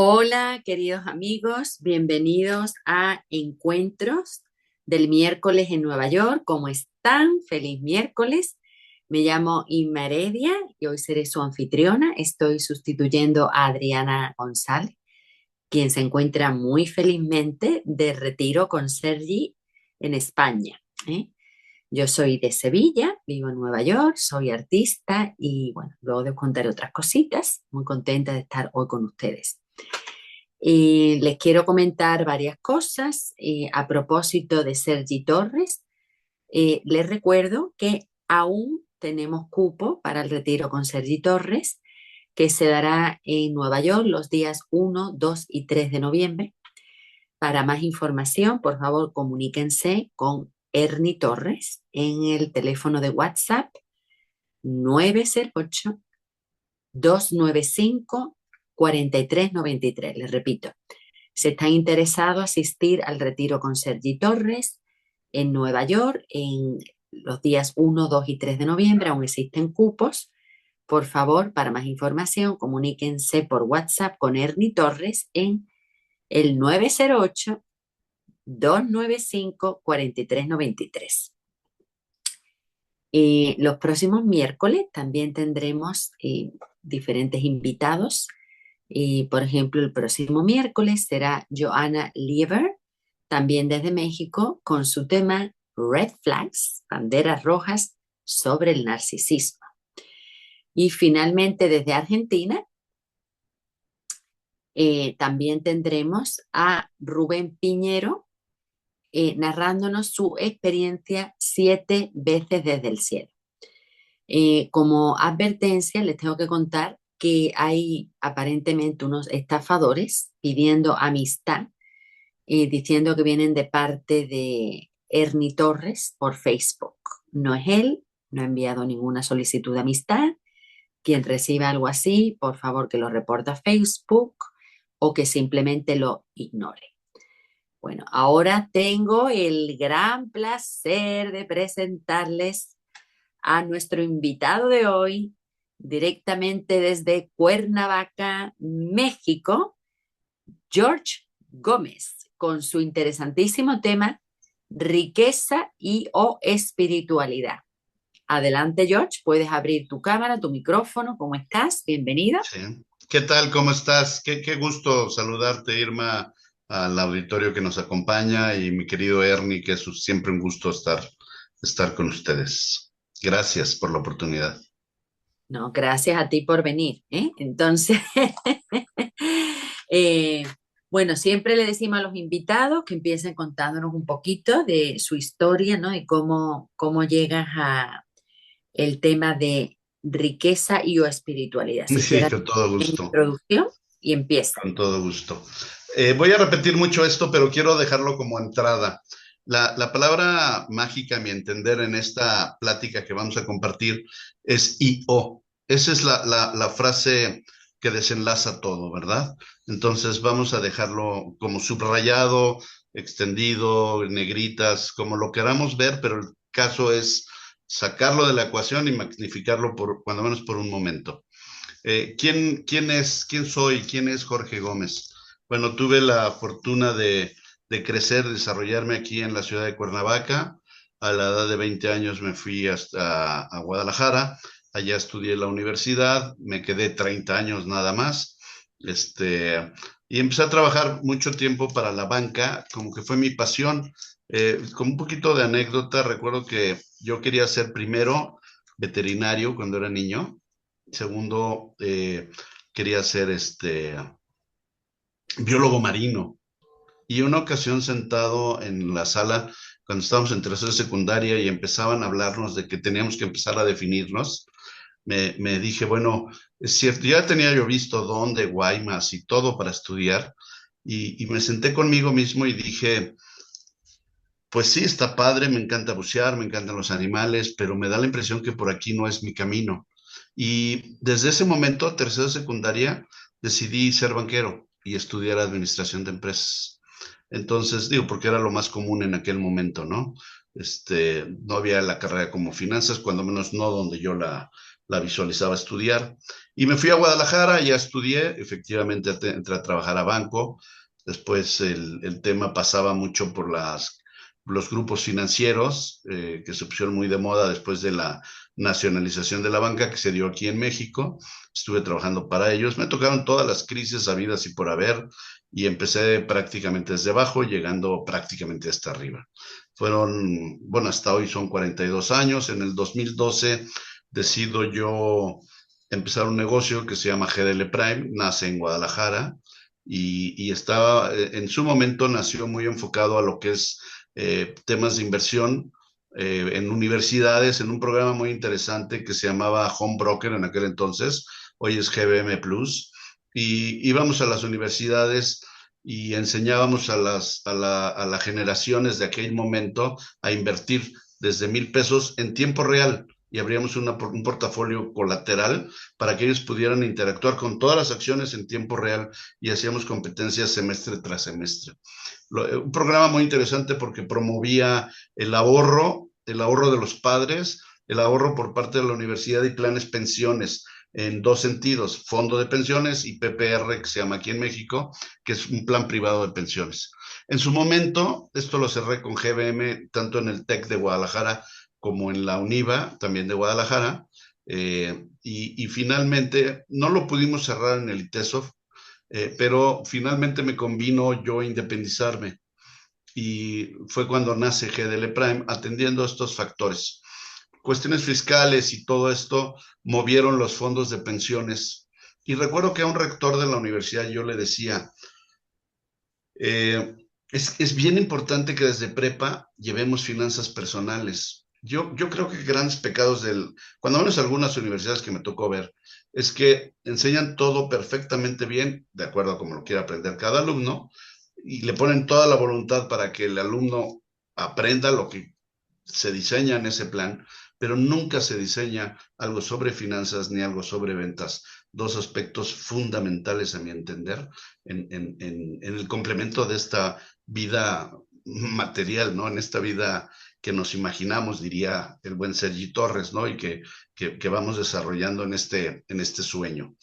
Hola, queridos amigos, bienvenidos a Encuentros del miércoles en Nueva York. ¿Cómo están? Feliz miércoles. Me llamo Inma Heredia y hoy seré su anfitriona. Estoy sustituyendo a Adriana González, quien se encuentra muy felizmente de retiro con Sergi en España. ¿eh? Yo soy de Sevilla, vivo en Nueva York, soy artista y bueno, luego de contar otras cositas, muy contenta de estar hoy con ustedes. Les quiero comentar varias cosas a propósito de Sergi Torres. Les recuerdo que aún tenemos cupo para el retiro con Sergi Torres, que se dará en Nueva York los días 1, 2 y 3 de noviembre. Para más información, por favor, comuníquense con Ernie Torres en el teléfono de WhatsApp 908-295-4393. Les repito, si están interesados, asistir al retiro con Sergi Torres en Nueva York en los días 1, 2 y 3 de noviembre. Aún existen cupos. Por favor, para más información, comuníquense por WhatsApp con Ernie Torres en el 908-295-4393. Los próximos miércoles también tendremos diferentes invitados. Por ejemplo, el próximo miércoles será Joanna Lieber, también desde México, con su tema Red Flags, banderas rojas sobre el narcisismo. Y finalmente, desde Argentina, también tendremos a Rubén Piñero narrándonos su experiencia 7 veces desde el cielo. Como advertencia, les tengo que contar que hay aparentemente unos estafadores pidiendo amistad, diciendo que vienen de parte de Ernie Torres por Facebook. No es él, no ha enviado ninguna solicitud de amistad. Quien reciba algo así, por favor que lo reporte a Facebook o que simplemente lo ignore. Bueno, ahora tengo el gran placer de presentarles a nuestro invitado de hoy, directamente desde Cuernavaca, México, George Gómez, con su interesantísimo tema riqueza y o espiritualidad. Adelante, George, puedes abrir tu cámara, tu micrófono. ¿Cómo estás? Bienvenida. Sí. ¿Qué tal? ¿Cómo estás? Qué gusto saludarte, Irma, al auditorio que nos acompaña y mi querido Ernie, que es siempre un gusto estar con ustedes. Gracias por la oportunidad. No, gracias a ti por venir, ¿eh? Entonces, eh, bueno, siempre le decimos a los invitados que empiecen contándonos un poquito de su historia, ¿no? Y cómo llegas a el tema de riqueza y o espiritualidad. Si Sí, quieres, con todo en gusto, introducción y empieza. con todo gusto. Voy a repetir mucho esto, pero quiero dejarlo como entrada. La palabra mágica, a mi entender, en esta plática que vamos a compartir es IO. Esa es la frase que desenlaza todo, ¿verdad? Entonces vamos a dejarlo como subrayado, extendido, negritas, como lo queramos ver, pero el caso es sacarlo de la ecuación y magnificarlo por, cuando menos por un momento. ¿Quién soy? ¿Quién es Jorge Gómez? Bueno, tuve la fortuna de crecer, desarrollarme aquí en la ciudad de Cuernavaca. A la edad de 20 años me fui hasta a Guadalajara. Allá estudié en la universidad, me quedé 30 años nada más. Y empecé a trabajar mucho tiempo para la banca, como que fue mi pasión. Con un poquito de anécdota, recuerdo que yo quería ser primero veterinario cuando era niño. Segundo, quería ser biólogo marino. Y una ocasión sentado en la sala, cuando estábamos en tercera secundaria y empezaban a hablarnos de que teníamos que empezar a definirnos, me dije, bueno, es cierto, ya tenía yo visto dónde, Guaymas y todo para estudiar, y me senté conmigo mismo y dije, pues sí, está padre, me encanta bucear, me encantan los animales, pero me da la impresión que por aquí no es mi camino. Y desde ese momento, tercera secundaria, decidí ser banquero y estudiar administración de empresas. Entonces, digo, porque era lo más común en aquel momento, ¿no? No había la carrera como finanzas, cuando menos no donde yo la visualizaba estudiar. Y me fui a Guadalajara, ya estudié, efectivamente entré a trabajar a banco. Después el tema pasaba mucho por los grupos financieros, que se pusieron muy de moda después de la nacionalización de la banca que se dio aquí en México. Estuve trabajando para ellos. Me tocaron todas las crisis habidas y por haber, y empecé prácticamente desde abajo, llegando prácticamente hasta arriba. Fueron, bueno, hasta hoy son 42 años. En el 2012 decido yo empezar un negocio que se llama GDL Prime, nace en Guadalajara y estaba, en su momento nació muy enfocado a lo que es temas de inversión en universidades, en un programa muy interesante que se llamaba Home Broker en aquel entonces, hoy es GBM Plus, y íbamos a las universidades y enseñábamos a las generaciones de aquel momento a invertir desde 1,000 pesos en tiempo real y abríamos un portafolio colateral para que ellos pudieran interactuar con todas las acciones en tiempo real y hacíamos competencias semestre tras semestre. Un programa muy interesante porque promovía el ahorro de los padres, el ahorro por parte de la universidad y planes pensiones en dos sentidos, fondo de pensiones y PPR, que se llama aquí en México, que es un plan privado de pensiones. En su momento, esto lo cerré con GBM, tanto en el TEC de Guadalajara como en la UNIVA, también de Guadalajara, y finalmente no lo pudimos cerrar en el ITESOF, pero finalmente me convino yo independizarme y fue cuando nace GDL Prime atendiendo estos factores. Cuestiones fiscales y todo esto movieron los fondos de pensiones. Y recuerdo que a un rector de la universidad yo le decía, eh, es bien importante que desde prepa llevemos finanzas personales. Yo creo que grandes pecados cuando menos algunas universidades que me tocó ver, es que enseñan todo perfectamente bien, de acuerdo a como lo quiera aprender cada alumno, y le ponen toda la voluntad para que el alumno aprenda lo que se diseña en ese plan, pero nunca se diseña algo sobre finanzas ni algo sobre ventas, dos aspectos fundamentales a mi entender en el complemento de esta vida material, ¿no? En esta vida que nos imaginamos, diría el buen Sergi Torres, ¿no? Y que vamos desarrollando en este sueño.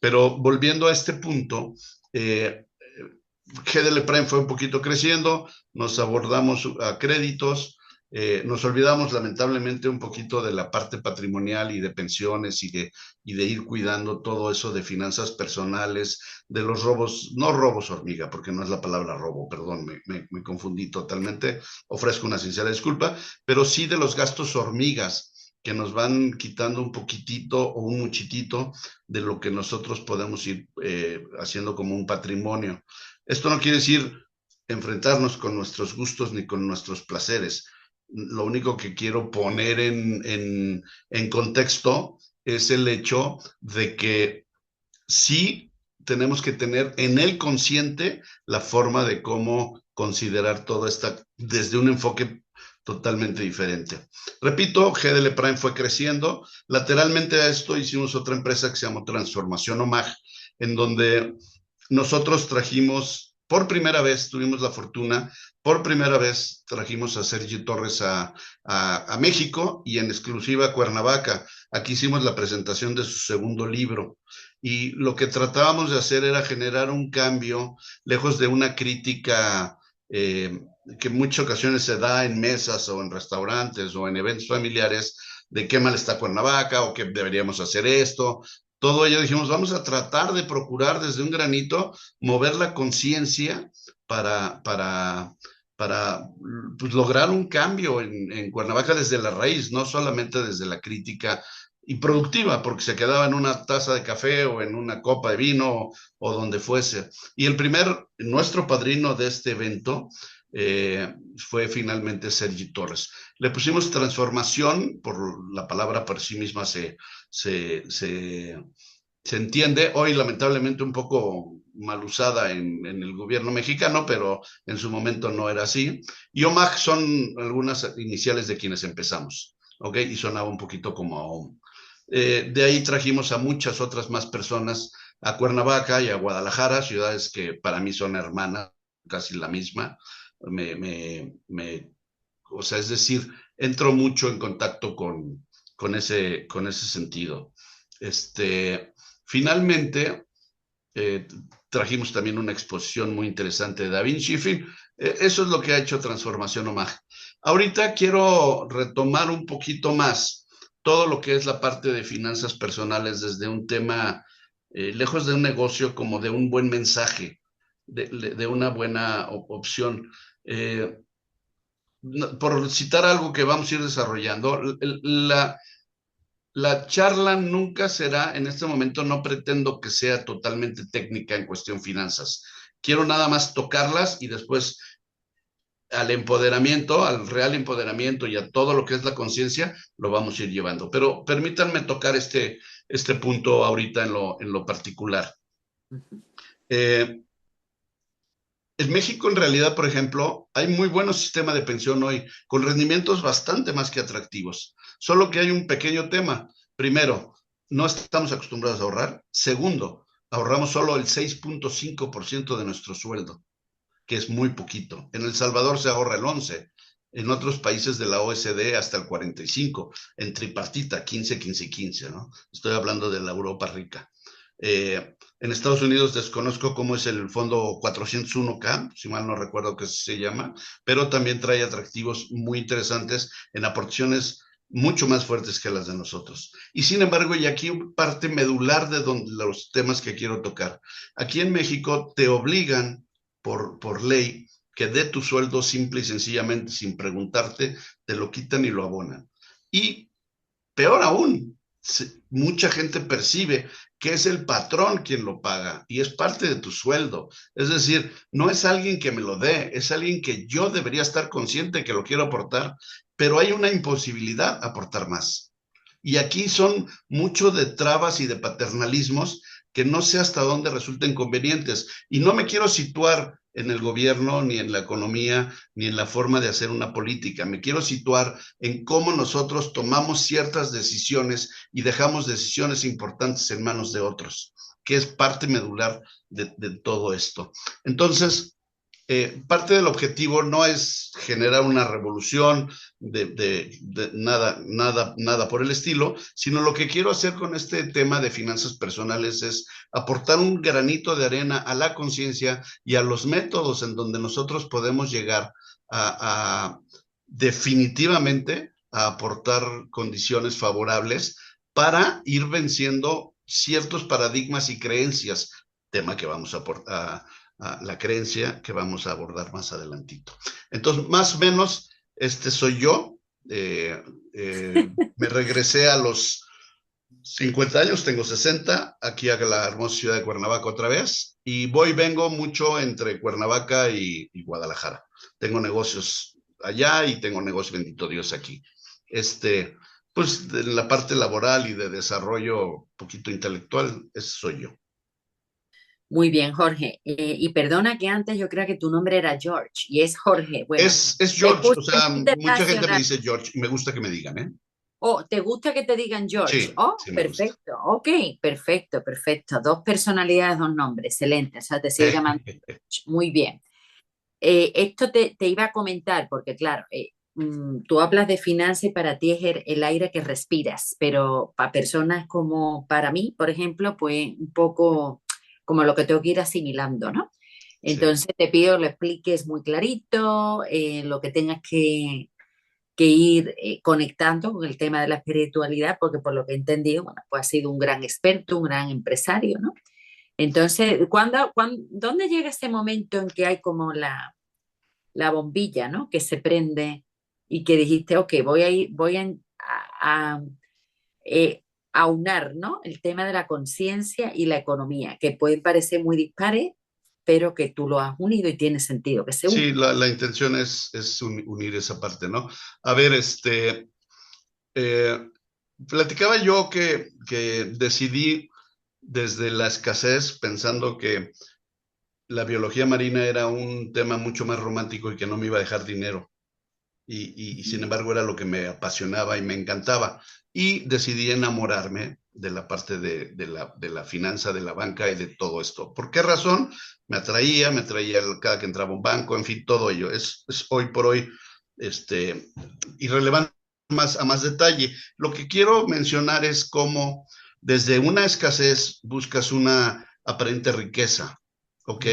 Pero volviendo a este punto, GDL Prime fue un poquito creciendo, nos abordamos a créditos, nos olvidamos lamentablemente un poquito de la parte patrimonial y de pensiones y de ir cuidando todo eso de finanzas personales, de los robos, no robos hormiga, porque no es la palabra robo, perdón, me confundí totalmente, ofrezco una sincera disculpa, pero sí de los gastos hormigas que nos van quitando un poquitito o un muchitito de lo que nosotros podemos ir haciendo como un patrimonio. Esto no quiere decir enfrentarnos con nuestros gustos ni con nuestros placeres. Lo único que quiero poner en contexto es el hecho de que sí tenemos que tener en el consciente la forma de cómo considerar todo esto desde un enfoque totalmente diferente. Repito, GDL Prime fue creciendo. Lateralmente a esto hicimos otra empresa que se llamó Transformación OMAG, en donde nosotros trajimos, por primera vez, tuvimos la fortuna, por primera vez trajimos a Sergi Torres a México y en exclusiva a Cuernavaca. Aquí hicimos la presentación de su segundo libro y lo que tratábamos de hacer era generar un cambio, lejos de una crítica que en muchas ocasiones se da en mesas o en restaurantes o en eventos familiares, de qué mal está Cuernavaca o que deberíamos hacer esto. Todo ello dijimos, vamos a tratar de procurar desde un granito mover la conciencia para pues, lograr un cambio en Cuernavaca desde la raíz, no solamente desde la crítica y productiva, porque se quedaba en una taza de café o en una copa de vino o donde fuese. Y nuestro padrino de este evento fue finalmente Sergi Torres. Le pusimos transformación, por la palabra por sí misma se, se, se entiende, hoy lamentablemente un poco mal usada en el gobierno mexicano, pero en su momento no era así. Y OMAG son algunas iniciales de quienes empezamos, ¿ok? Y sonaba un poquito como a OM. De ahí trajimos a muchas otras más personas a Cuernavaca y a Guadalajara, ciudades que para mí son hermanas, casi la misma. O sea, es decir, entro mucho en contacto con ese sentido. Finalmente, trajimos también una exposición muy interesante de Da Vinci. En fin, eso es lo que ha hecho Transformación OMAG. Ahorita quiero retomar un poquito más todo lo que es la parte de finanzas personales desde un tema, lejos de un negocio, como de un buen mensaje, de una buena opción. Eh, por citar algo que vamos a ir desarrollando, la charla nunca será, en este momento no pretendo que sea totalmente técnica en cuestión finanzas. Quiero nada más tocarlas y después al empoderamiento, al real empoderamiento y a todo lo que es la conciencia, lo vamos a ir llevando. Pero permítanme tocar este punto ahorita en lo particular. Eh, en México, en realidad, por ejemplo, hay muy buenos sistemas de pensión hoy, con rendimientos bastante más que atractivos. Solo que hay un pequeño tema. Primero, no estamos acostumbrados a ahorrar. Segundo, ahorramos solo el 6.5% de nuestro sueldo, que es muy poquito. En El Salvador se ahorra el 11%. En otros países de la OECD hasta el 45%. En tripartita, 15, 15 y 15, ¿no? Estoy hablando de la Europa rica. En Estados Unidos desconozco cómo es el fondo 401k, si mal no recuerdo que se llama, pero también trae atractivos muy interesantes en aportaciones mucho más fuertes que las de nosotros. Y sin embargo, y aquí parte medular de los temas que quiero tocar. Aquí en México te obligan por ley que de tu sueldo simple y sencillamente, sin preguntarte, te lo quitan y lo abonan. Y peor aún, mucha gente percibe que es el patrón quien lo paga y es parte de tu sueldo. Es decir, no es alguien que me lo dé, es alguien que yo debería estar consciente que lo quiero aportar, pero hay una imposibilidad a aportar más. Y aquí son mucho de trabas y de paternalismos que no sé hasta dónde resulten convenientes. Y no me quiero situar en el gobierno, ni en la economía, ni en la forma de hacer una política. Me quiero situar en cómo nosotros tomamos ciertas decisiones y dejamos decisiones importantes en manos de otros, que es parte medular de todo esto. Entonces, parte del objetivo no es generar una revolución de nada por el estilo, sino lo que quiero hacer con este tema de finanzas personales es aportar un granito de arena a la conciencia y a los métodos en donde nosotros podemos llegar a definitivamente a aportar condiciones favorables para ir venciendo ciertos paradigmas y creencias, tema que vamos a la creencia que vamos a abordar más adelantito. Entonces, más o menos, este soy yo. Me regresé a los 50 años, tengo 60, aquí a la hermosa ciudad de Cuernavaca otra vez, y vengo mucho entre Cuernavaca y Guadalajara. Tengo negocios allá y tengo negocios, bendito Dios, aquí. Pues de la parte laboral y de desarrollo un poquito intelectual, ese soy yo. Muy bien, Jorge. Y perdona que antes yo creo que tu nombre era George y es Jorge. Bueno, Es ¿te George, gusta o sea, que te mucha gente me relacionar? dice George y me gusta que me digan, ¿eh? Oh, ¿te gusta que te digan George? Sí, Oh, sí me gusta. perfecto. Ok, perfecto, perfecto. Dos personalidades, dos nombres. Excelente. O sea, te sigo llamando George. Muy bien. Esto te iba a comentar porque, claro, tú hablas de finanzas y para ti es el aire que respiras, pero para personas como para mí, por ejemplo, pues un poco como lo que tengo que ir asimilando, ¿no? Sí. Entonces te pido lo expliques muy clarito, lo que tengas que ir conectando con el tema de la espiritualidad, porque por lo que he entendido, bueno, pues has sido un gran experto, un gran empresario, ¿no? Entonces, ¿dónde llega ese momento en que hay como la bombilla, ¿no? Que se prende y que dijiste, ok, a, eh, aunar, ¿no? El tema de la conciencia y la economía, que pueden parecer muy dispares, pero que tú lo has unido y tiene sentido que se Sí, unan. la intención es unir esa parte, ¿no? A ver, eh, platicaba yo que decidí desde la escasez, pensando que la biología marina era un tema mucho más romántico y que no me iba a dejar dinero. Y sin embargo era lo que me apasionaba y me encantaba. Y decidí enamorarme de la parte de la finanza, de la banca y de todo esto. ¿Por qué razón? Me atraía cada que entraba a un banco, en fin, todo ello. Es hoy por hoy irrelevante a más detalle. Lo que quiero mencionar es cómo desde una escasez buscas una aparente riqueza, ¿ok?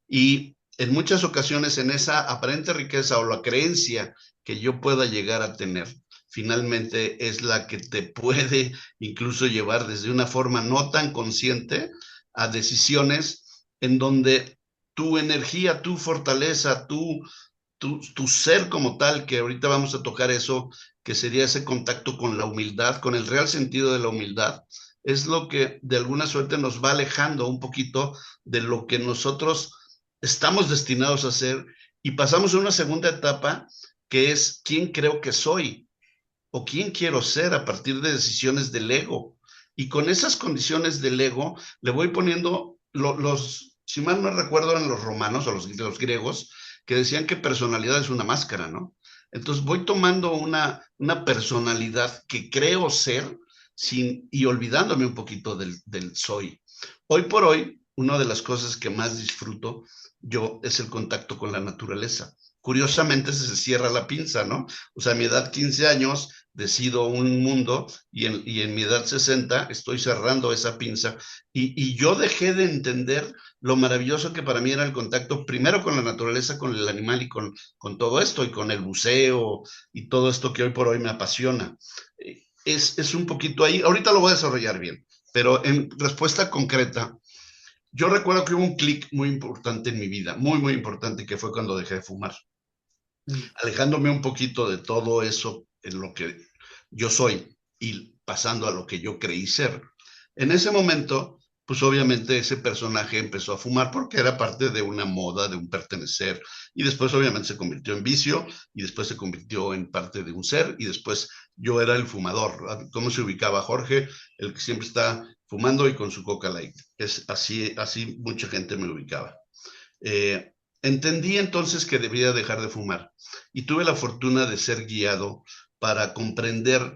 Y en muchas ocasiones en esa aparente riqueza o la creencia que yo pueda llegar a tener, finalmente es la que te puede incluso llevar desde una forma no tan consciente a decisiones en donde tu energía, tu fortaleza, tu ser como tal, que ahorita vamos a tocar eso, que sería ese contacto con la humildad, con el real sentido de la humildad, es lo que de alguna suerte nos va alejando un poquito de lo que nosotros estamos destinados a hacer y pasamos a una segunda etapa que es quién creo que soy o quién quiero ser a partir de decisiones del ego. Y con esas condiciones del ego le voy poniendo si mal no recuerdo, eran los romanos o los griegos, que decían que personalidad es una máscara, ¿no? Entonces voy tomando una personalidad que creo ser y olvidándome un poquito del soy. Hoy por hoy, una de las cosas que más disfruto yo es el contacto con la naturaleza. Curiosamente se cierra la pinza, ¿no? O sea, a mi edad 15 años decido un mundo y en mi edad 60 estoy cerrando esa pinza y yo dejé de entender lo maravilloso que para mí era el contacto primero con la naturaleza, con el animal y con todo esto y con el buceo y todo esto que hoy por hoy me apasiona. Es un poquito ahí, ahorita lo voy a desarrollar bien, pero en respuesta concreta, yo recuerdo que hubo un clic muy importante en mi vida, muy, muy importante, que fue cuando dejé de fumar, alejándome un poquito de todo eso en lo que yo soy y pasando a lo que yo creí ser. En ese momento, pues obviamente ese personaje empezó a fumar porque era parte de una moda, de un pertenecer, y después obviamente se convirtió en vicio, y después se convirtió en parte de un ser, y después yo era el fumador. ¿Cómo se ubicaba Jorge? El que siempre está fumando y con su Coca Light. Es así, así mucha gente me ubicaba. Eh, Entendí entonces que debía dejar de fumar y tuve la fortuna de ser guiado para comprender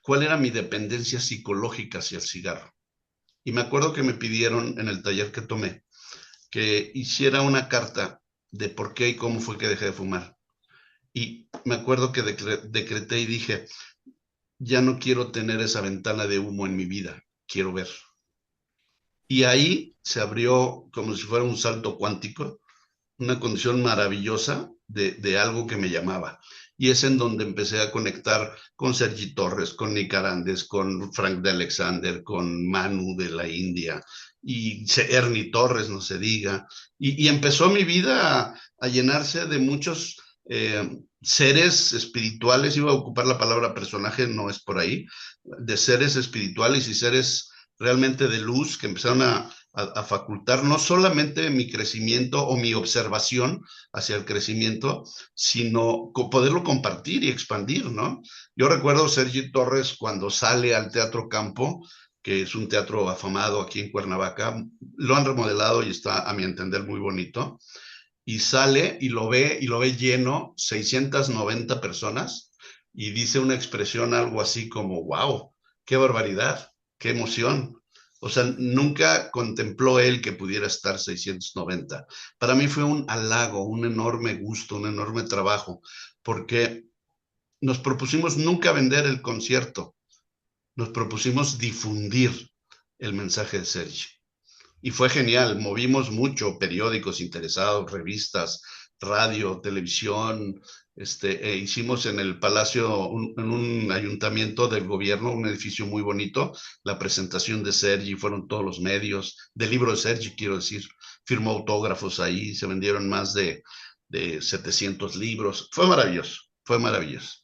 cuál era mi dependencia psicológica hacia el cigarro. Y me acuerdo que me pidieron en el taller que tomé que hiciera una carta de por qué y cómo fue que dejé de fumar. Y me acuerdo que decreté y dije, ya no quiero tener esa ventana de humo en mi vida, quiero ver. Y ahí se abrió como si fuera un salto cuántico, una condición maravillosa de algo que me llamaba. Y es en donde empecé a conectar con Sergi Torres, con Nick Arandes, con Frank de Alexander, con Manu de la India, y Ernie Torres, no se diga. Y empezó mi vida a llenarse de muchos seres espirituales, iba a ocupar la palabra personaje, no es por ahí, de seres espirituales y seres realmente de luz que empezaron a facultar no solamente mi crecimiento o mi observación hacia el crecimiento, sino poderlo compartir y expandir, ¿no? Yo recuerdo Sergi Torres cuando sale al Teatro Campo, que es un teatro afamado aquí en Cuernavaca, lo han remodelado y está, a mi entender, muy bonito, y sale y lo ve lleno, 690 personas, y dice una expresión algo así como, wow, qué barbaridad, qué emoción. O sea, nunca contempló él que pudiera estar 690. Para mí fue un halago, un enorme gusto, un enorme trabajo, porque nos propusimos nunca vender el concierto, nos propusimos difundir el mensaje de Sergi. Y fue genial, movimos mucho, periódicos interesados, revistas, radio, televisión, hicimos en el Palacio, en un ayuntamiento del gobierno, un edificio muy bonito, la presentación de Sergi, fueron todos los medios, del libro de Sergi, quiero decir, firmó autógrafos ahí, se vendieron más de 700 libros, fue maravilloso, fue maravilloso.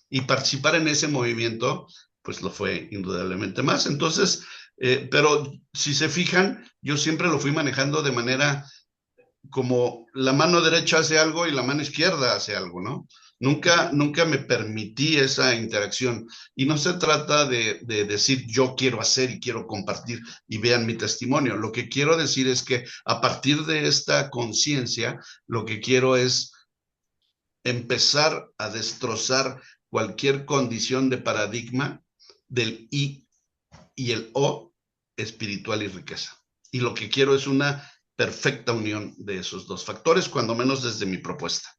Y participar en ese movimiento, pues lo fue indudablemente más. Entonces, pero si se fijan, yo siempre lo fui manejando de manera como la mano derecha hace algo y la mano izquierda hace algo, ¿no? Nunca me permití esa interacción. Y no se trata de decir yo quiero hacer y quiero compartir y vean mi testimonio. Lo que quiero decir es que a partir de esta conciencia, lo que quiero es empezar a destrozar cualquier condición de paradigma del I y el O, espiritual y riqueza. Y lo que quiero es una perfecta unión de esos dos factores, cuando menos desde mi propuesta.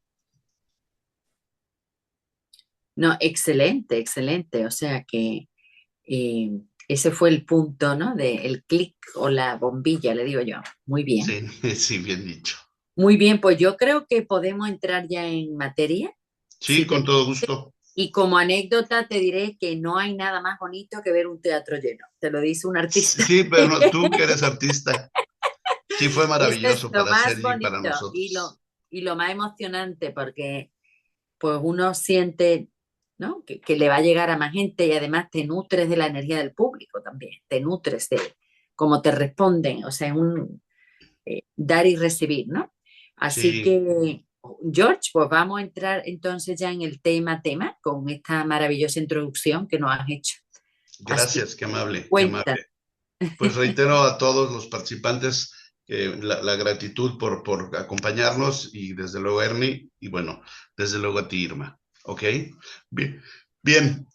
No, excelente, excelente. O sea que eh, ese fue el punto, ¿no? De el clic o la bombilla, le digo yo. Muy bien. Sí, sí, bien dicho. Muy bien, pues yo creo que podemos entrar ya en materia, Sí, si te con todo parece. gusto. Y como anécdota te diré que no hay nada más bonito que ver un teatro lleno. Te lo dice un artista. Sí, pero tú que eres artista, sí fue Esto es maravilloso lo para más Sergi y para bonito nosotros. y lo más emocionante porque pues uno siente, ¿no? Que le va a llegar a más gente y además te nutres de la energía del público también, te nutres de cómo te responden, o sea, es un dar y recibir, ¿no? Así Sí, que, George, pues vamos a entrar entonces ya en el tema con esta maravillosa introducción que nos has hecho. Así que gracias, qué amable, qué cuéntanos. amable. Pues reitero a todos los participantes la gratitud por acompañarnos y desde luego Ernie y bueno, desde luego a ti Irma. ¿Ok? Bien, bien.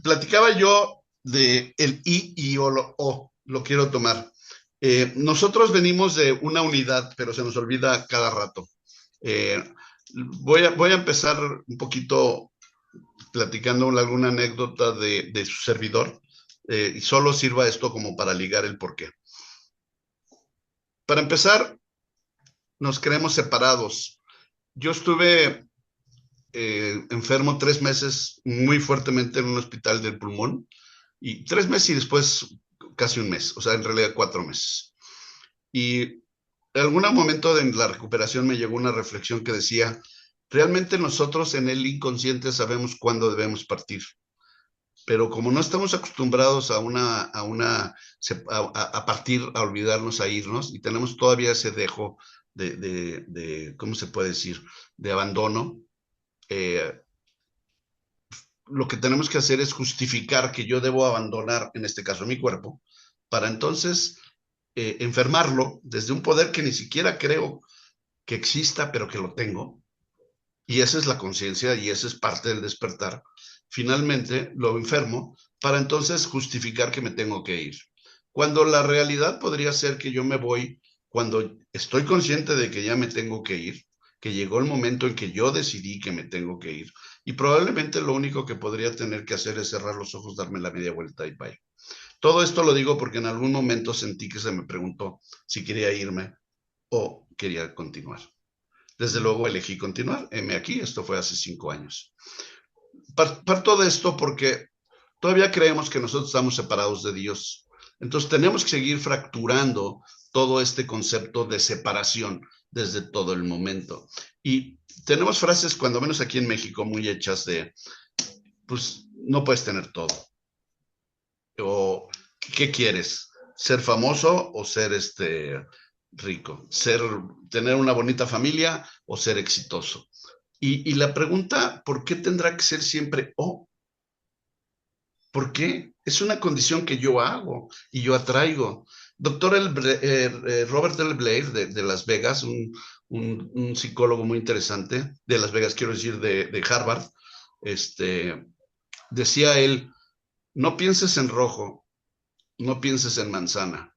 Platicaba yo de el I y lo quiero tomar. Nosotros venimos de una unidad, pero se nos olvida cada rato. Eh, voy a empezar un poquito platicando alguna anécdota de su servidor y solo sirva esto como para ligar el porqué. Para empezar, nos creemos separados. Yo estuve enfermo 3 meses muy fuertemente en un hospital del pulmón y 3 meses y después casi un mes, o sea, en realidad 4 meses. Y en algún momento de la recuperación me llegó una reflexión que decía, realmente nosotros en el inconsciente sabemos cuándo debemos partir, pero como no estamos acostumbrados a partir, a olvidarnos, a irnos, y tenemos todavía ese dejo ¿cómo se puede decir?, de abandono, eh, lo que tenemos que hacer es justificar que yo debo abandonar, en este caso, mi cuerpo, para entonces enfermarlo desde un poder que ni siquiera creo que exista, pero que lo tengo, y esa es la conciencia y esa es parte del despertar. Finalmente lo enfermo para entonces justificar que me tengo que ir. Cuando la realidad podría ser que yo me voy cuando estoy consciente de que ya me tengo que ir, que llegó el momento en que yo decidí que me tengo que ir. Y probablemente lo único que podría tener que hacer es cerrar los ojos, darme la media vuelta y bye. Todo esto lo digo porque en algún momento sentí que se me preguntó si quería irme o quería continuar. Desde luego elegí continuar. Aquí, esto fue hace 5 años. Parto de esto porque todavía creemos que nosotros estamos separados de Dios. Entonces tenemos que seguir fracturando todo este concepto de separación desde todo el momento. Y tenemos frases, cuando menos aquí en México, muy hechas de, pues no puedes tener todo. O, ¿qué quieres? ¿Ser famoso o ser rico? ¿Tener una bonita familia o ser exitoso? Y la pregunta, ¿por qué tendrá que ser siempre o? ¿Por qué? Es una condición que yo hago y yo atraigo. Doctor Robert L. Blair de Las Vegas, un psicólogo muy interesante, de Las Vegas, quiero decir, de Harvard, este, decía él, no pienses en rojo, no pienses en manzana.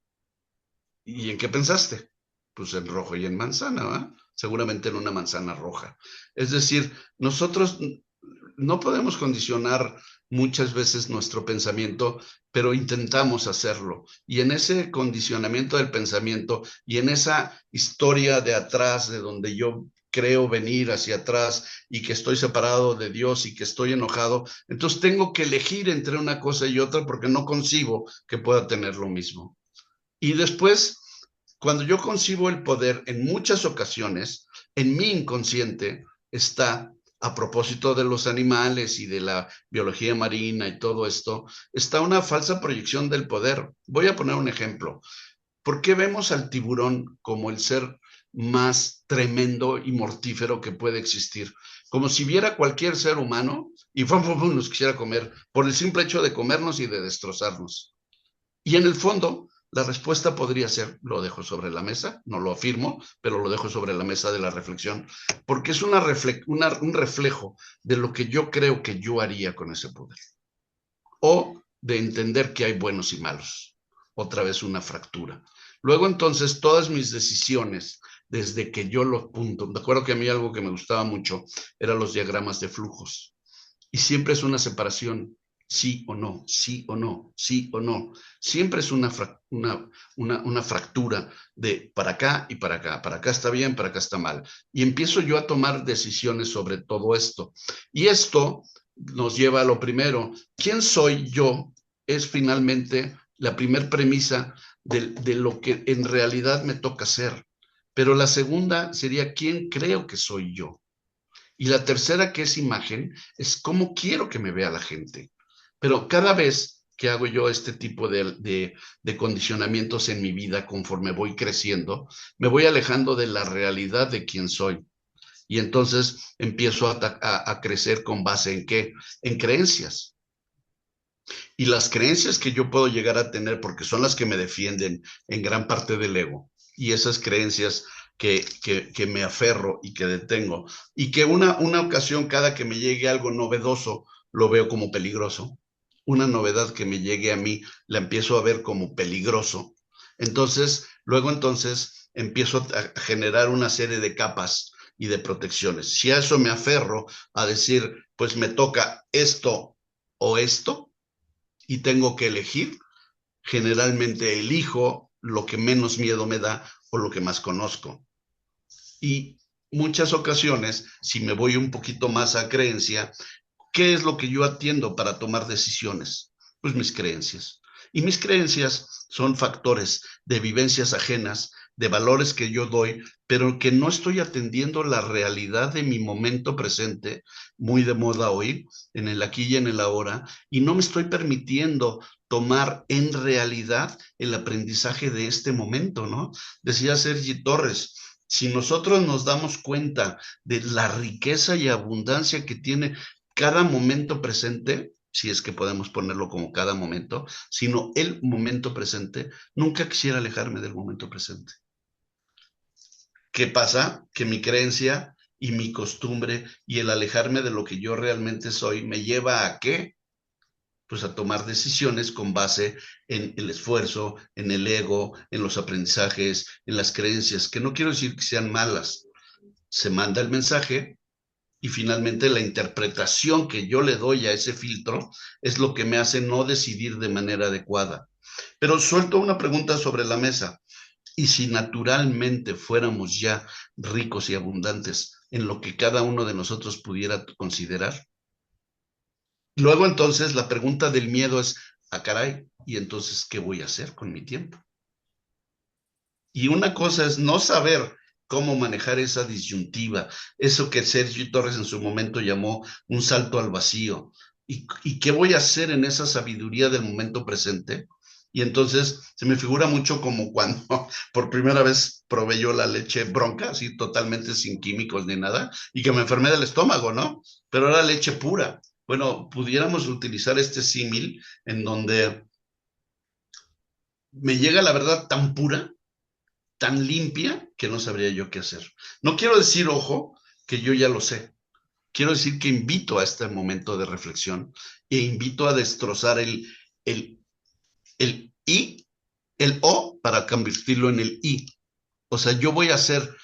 ¿Y en qué pensaste? Pues en rojo y en manzana, ¿verdad? Seguramente en una manzana roja. Es decir, nosotros no podemos condicionar muchas veces nuestro pensamiento, pero intentamos hacerlo. Y en ese condicionamiento del pensamiento y en esa historia de atrás, de donde yo creo venir hacia atrás y que estoy separado de Dios y que estoy enojado, entonces tengo que elegir entre una cosa y otra porque no concibo que pueda tener lo mismo. Y después, cuando yo concibo el poder, en muchas ocasiones, en mi inconsciente está, a propósito de los animales y de la biología marina y todo esto, está una falsa proyección del poder. Voy a poner un ejemplo. ¿Por qué vemos al tiburón como el ser más tremendo y mortífero que puede existir? Como si viera cualquier ser humano y nos quisiera comer por el simple hecho de comernos y de destrozarnos. Y en el fondo, la respuesta podría ser, lo dejo sobre la mesa, no lo afirmo, pero lo dejo sobre la mesa de la reflexión, porque es un reflejo de lo que yo creo que yo haría con ese poder. O de entender que hay buenos y malos. Otra vez una fractura. Luego entonces todas mis decisiones, desde que yo lo apunto, me acuerdo que a mí algo que me gustaba mucho eran los diagramas de flujos. y siempre es una separación, sí o no, sí o no, sí o no. Siempre es una fractura de para acá está bien, para acá está mal. Y empiezo yo a tomar decisiones sobre todo esto. Y esto nos lleva a lo primero, ¿quién soy yo? Es finalmente la primer premisa de lo que en realidad me toca ser. Pero la segunda sería, ¿quién creo que soy yo? Y la tercera, que es imagen, es cómo quiero que me vea la gente. Pero cada vez que hago yo este tipo de condicionamientos en mi vida conforme voy creciendo, me voy alejando de la realidad de quién soy. Y entonces empiezo a crecer con base en qué? En creencias. Y las creencias que yo puedo llegar a tener, porque son las que me defienden en gran parte del ego, y esas creencias que me aferro y que detengo, y que una ocasión cada que me llegue algo novedoso, lo veo como peligroso. Una novedad que me llegue a mí, la empiezo a ver como peligroso. Entonces, luego entonces empiezo a generar una serie de capas y de protecciones. Si a eso me aferro a decir, pues me toca esto o esto, y tengo que elegir, generalmente elijo lo que menos miedo me da o lo que más conozco. Y muchas ocasiones, si me voy un poquito más a creencia, ¿qué es lo que yo atiendo para tomar decisiones? Pues mis creencias. Y mis creencias son factores de vivencias ajenas, de valores que yo doy, pero que no estoy atendiendo la realidad de mi momento presente, muy de moda hoy, en el aquí y en el ahora, y no me estoy permitiendo tomar en realidad el aprendizaje de este momento, ¿no? Decía Sergi Torres, si nosotros nos damos cuenta de la riqueza y abundancia que tiene cada momento presente, si es que podemos ponerlo como cada momento, sino el momento presente, nunca quisiera alejarme del momento presente. ¿Qué pasa? Que mi creencia y mi costumbre y el alejarme de lo que yo realmente soy me lleva a qué? Pues a tomar decisiones con base en el esfuerzo, en el ego, en los aprendizajes, en las creencias, que no quiero decir que sean malas. Se manda el mensaje, y finalmente la interpretación que yo le doy a ese filtro es lo que me hace no decidir de manera adecuada. Pero suelto una pregunta sobre la mesa. ¿Y si naturalmente fuéramos ya ricos y abundantes en lo que cada uno de nosotros pudiera considerar? Luego entonces la pregunta del miedo es, caray, ¿y entonces qué voy a hacer con mi tiempo? Y una cosa es no saber cómo manejar esa disyuntiva, eso que Sergio Torres en su momento llamó un salto al vacío. ¿Y qué voy a hacer en esa sabiduría del momento presente? Y entonces se me figura mucho como cuando por primera vez probé yo la leche bronca, así totalmente sin químicos ni nada, y que me enfermé del estómago, ¿no? Pero era leche pura. Bueno, pudiéramos utilizar este símil en donde me llega la verdad tan pura, tan limpia, que no sabría yo qué hacer. No quiero decir, ojo, que yo ya lo sé. Quiero decir que invito a este momento de reflexión e invito a destrozar el, el I, el O, para convertirlo en el I. O sea, yo voy a ser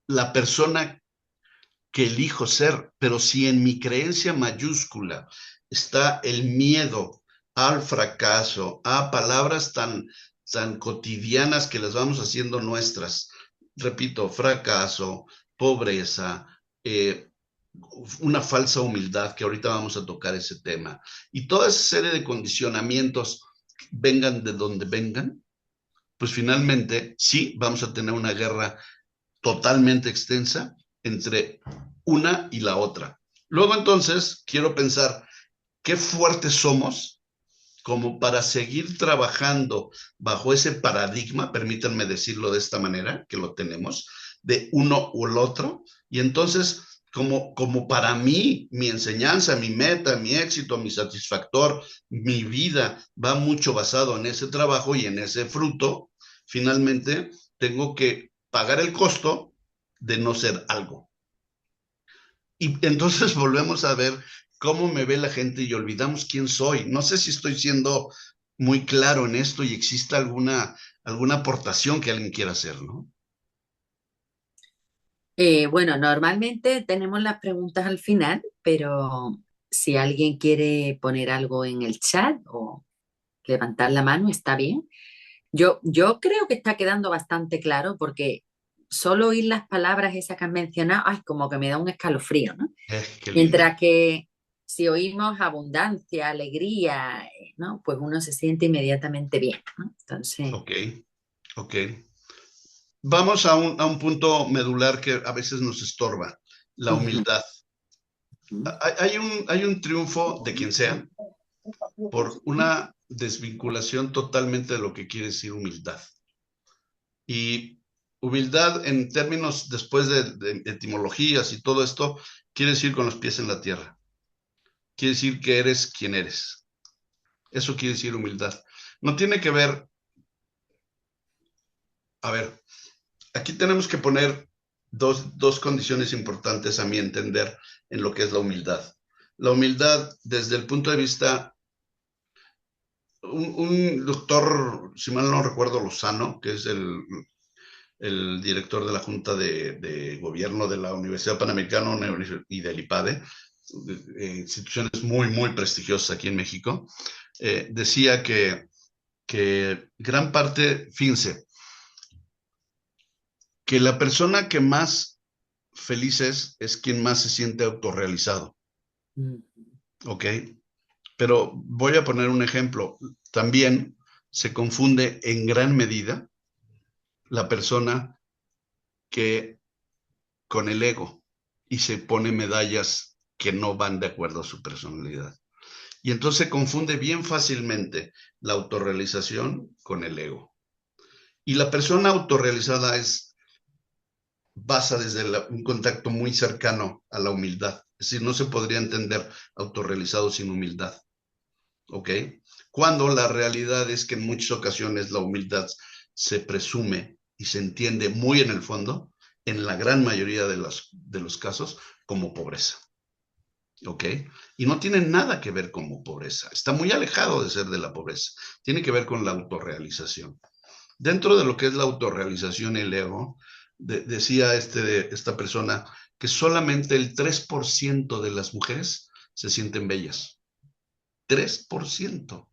la persona que elijo ser, pero si en mi creencia mayúscula está el miedo al fracaso, a palabras tan cotidianas que las vamos haciendo nuestras, repito, fracaso, pobreza, una falsa humildad, que ahorita vamos a tocar ese tema, y toda esa serie de condicionamientos, vengan de donde vengan, pues finalmente sí vamos a tener una guerra totalmente extensa entre una y la otra. Luego entonces quiero pensar qué fuertes somos como para seguir trabajando bajo ese paradigma, permítanme decirlo de esta manera, que lo tenemos, de uno o el otro, y entonces como para mí, mi enseñanza, mi meta, mi éxito, mi satisfactor, mi vida va mucho basado en ese trabajo y en ese fruto, finalmente tengo que pagar el costo de no ser algo. Y entonces volvemos a ver cómo me ve la gente y olvidamos quién soy. No sé si estoy siendo muy claro en esto y existe alguna aportación que alguien quiera hacer, ¿no? Bueno, normalmente tenemos las preguntas al final, pero si alguien quiere poner algo en el chat o levantar la mano, está bien. Yo creo que está quedando bastante claro porque solo oír las palabras esas que has mencionado, ay, como que me da un escalofrío, ¿no? Qué lindo. Mientras que si oímos abundancia, alegría, ¿no? Pues uno se siente inmediatamente bien, ¿no? Entonces, Ok, ok. Vamos a un punto medular que a veces nos estorba, la ujú, humildad. Hay un triunfo de quien sea por una desvinculación totalmente de lo que quiere decir humildad. Y humildad en términos después de etimologías y todo esto, quiere decir con los pies en la tierra. Quiere decir que eres quien eres. Eso quiere decir humildad. No tiene que ver, a ver, aquí tenemos que poner dos condiciones importantes a mi entender en lo que es la humildad. La humildad desde el punto de vista, un doctor, si mal no recuerdo, Lozano, que es el director de la Junta de Gobierno de la Universidad Panamericana y del IPADE, instituciones muy, muy prestigiosas aquí en México, decía que gran parte, fíjense, que la persona que más feliz es quien más se siente autorrealizado, mm, ¿ok? Pero voy a poner un ejemplo. También se confunde en gran medida la persona que con el ego y se pone medallas que no van de acuerdo a su personalidad. Y entonces se confunde bien fácilmente la autorrealización con el ego. Y la persona autorrealizada basa desde un contacto muy cercano a la humildad. Es decir, no se podría entender autorrealizado sin humildad. ¿Ok? Cuando la realidad es que en muchas ocasiones la humildad se presume y se entiende muy en el fondo, en la gran mayoría de los casos, como pobreza. ¿Ok? Y no tiene nada que ver como pobreza. Está muy alejado de ser de la pobreza. Tiene que ver con la autorrealización. Dentro de lo que es la autorrealización y el ego, decía esta persona que solamente el 3% de las mujeres se sienten bellas. 3%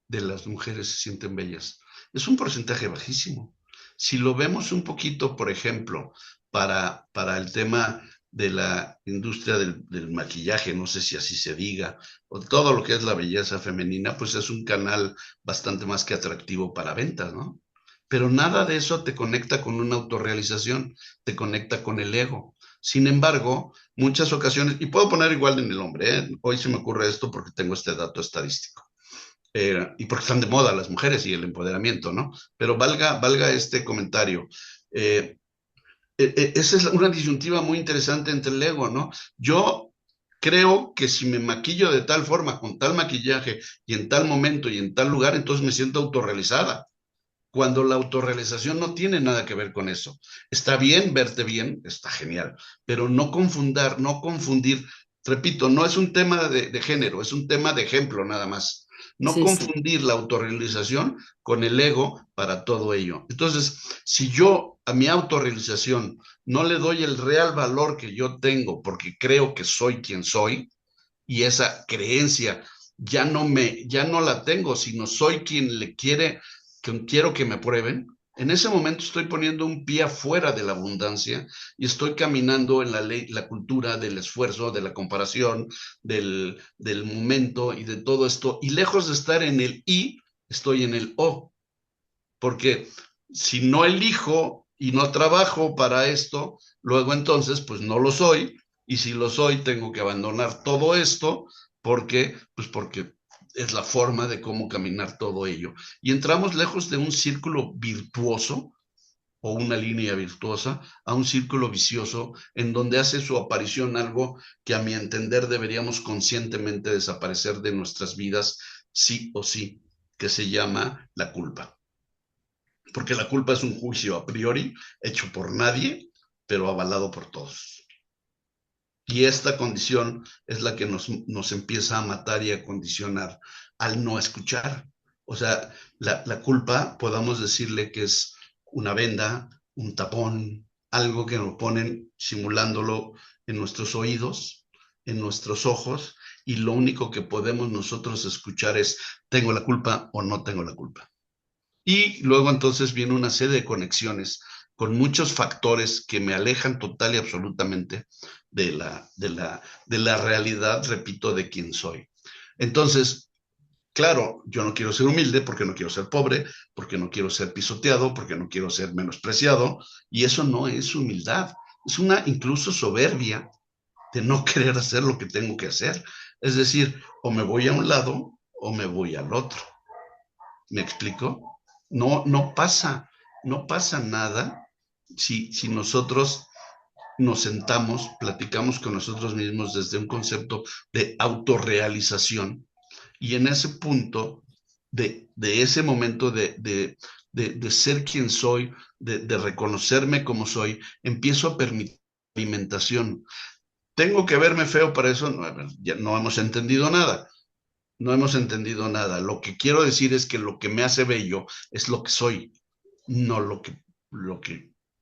de las mujeres se sienten bellas. Es un porcentaje bajísimo. Si lo vemos un poquito, por ejemplo, para el tema de la industria del maquillaje, no sé si así se diga, o todo lo que es la belleza femenina, pues es un canal bastante más que atractivo para ventas, ¿no? Pero nada de eso te conecta con una autorrealización, te conecta con el ego. Sin embargo, muchas ocasiones, y puedo poner igual en el hombre, ¿eh? Hoy se me ocurre esto porque tengo este dato estadístico, y porque están de moda las mujeres y el empoderamiento, ¿no? Pero valga este comentario. Eh, Esa es una disyuntiva muy interesante entre el ego, ¿no? Yo creo que si me maquillo de tal forma, con tal maquillaje, y en tal momento y en tal lugar, entonces me siento autorrealizada. Cuando la autorrealización no tiene nada que ver con eso. Está bien verte bien, está genial, pero no confundir, repito, no es un tema de género, es un tema de ejemplo nada más. No sí, sí, confundir la autorrealización con el ego para todo ello. Entonces, si yo a mi autorrealización no le doy el real valor que yo tengo porque creo que soy quien soy, y esa creencia ya no la tengo, sino soy quien quiero que me prueben. En ese momento estoy poniendo un pie afuera de la abundancia y estoy caminando en la cultura del esfuerzo, de la comparación, del momento y de todo esto. Y lejos de estar en el I, estoy en el O. Porque si no elijo y no trabajo para esto, luego entonces pues no lo soy, y si lo soy tengo que abandonar todo esto porque es la forma de cómo caminar todo ello. Y entramos lejos de un círculo virtuoso o una línea virtuosa a un círculo vicioso en donde hace su aparición algo que a mi entender deberíamos conscientemente desaparecer de nuestras vidas sí o sí, que se llama la culpa, porque la culpa es un juicio a priori hecho por nadie, pero avalado por todos. Y esta condición es la que nos empieza a matar y a condicionar al no escuchar. O sea, la culpa, podamos decirle que es una venda, un tapón, algo que nos ponen simulándolo en nuestros oídos, en nuestros ojos y lo único que podemos nosotros escuchar es, ¿tengo la culpa o no tengo la culpa? Y luego entonces viene una serie de conexiones con muchos factores que me alejan total y absolutamente de la realidad, repito, de quién soy. Entonces, claro, yo no quiero ser humilde porque no quiero ser pobre, porque no quiero ser pisoteado, porque no quiero ser menospreciado, y eso no es humildad, es una incluso soberbia de no querer hacer lo que tengo que hacer. Es decir, o me voy a un lado o me voy al otro. ¿Me explico? No, no pasa nada si nosotros nos sentamos, platicamos con nosotros mismos desde un concepto de autorrealización y en ese punto, de ese momento de ser quien soy, de reconocerme como soy, empiezo a permitir alimentación. ¿Tengo que verme feo para eso? No, ya no hemos entendido nada. No hemos entendido nada. Lo que quiero decir es que lo que me hace bello es lo que soy, no lo que,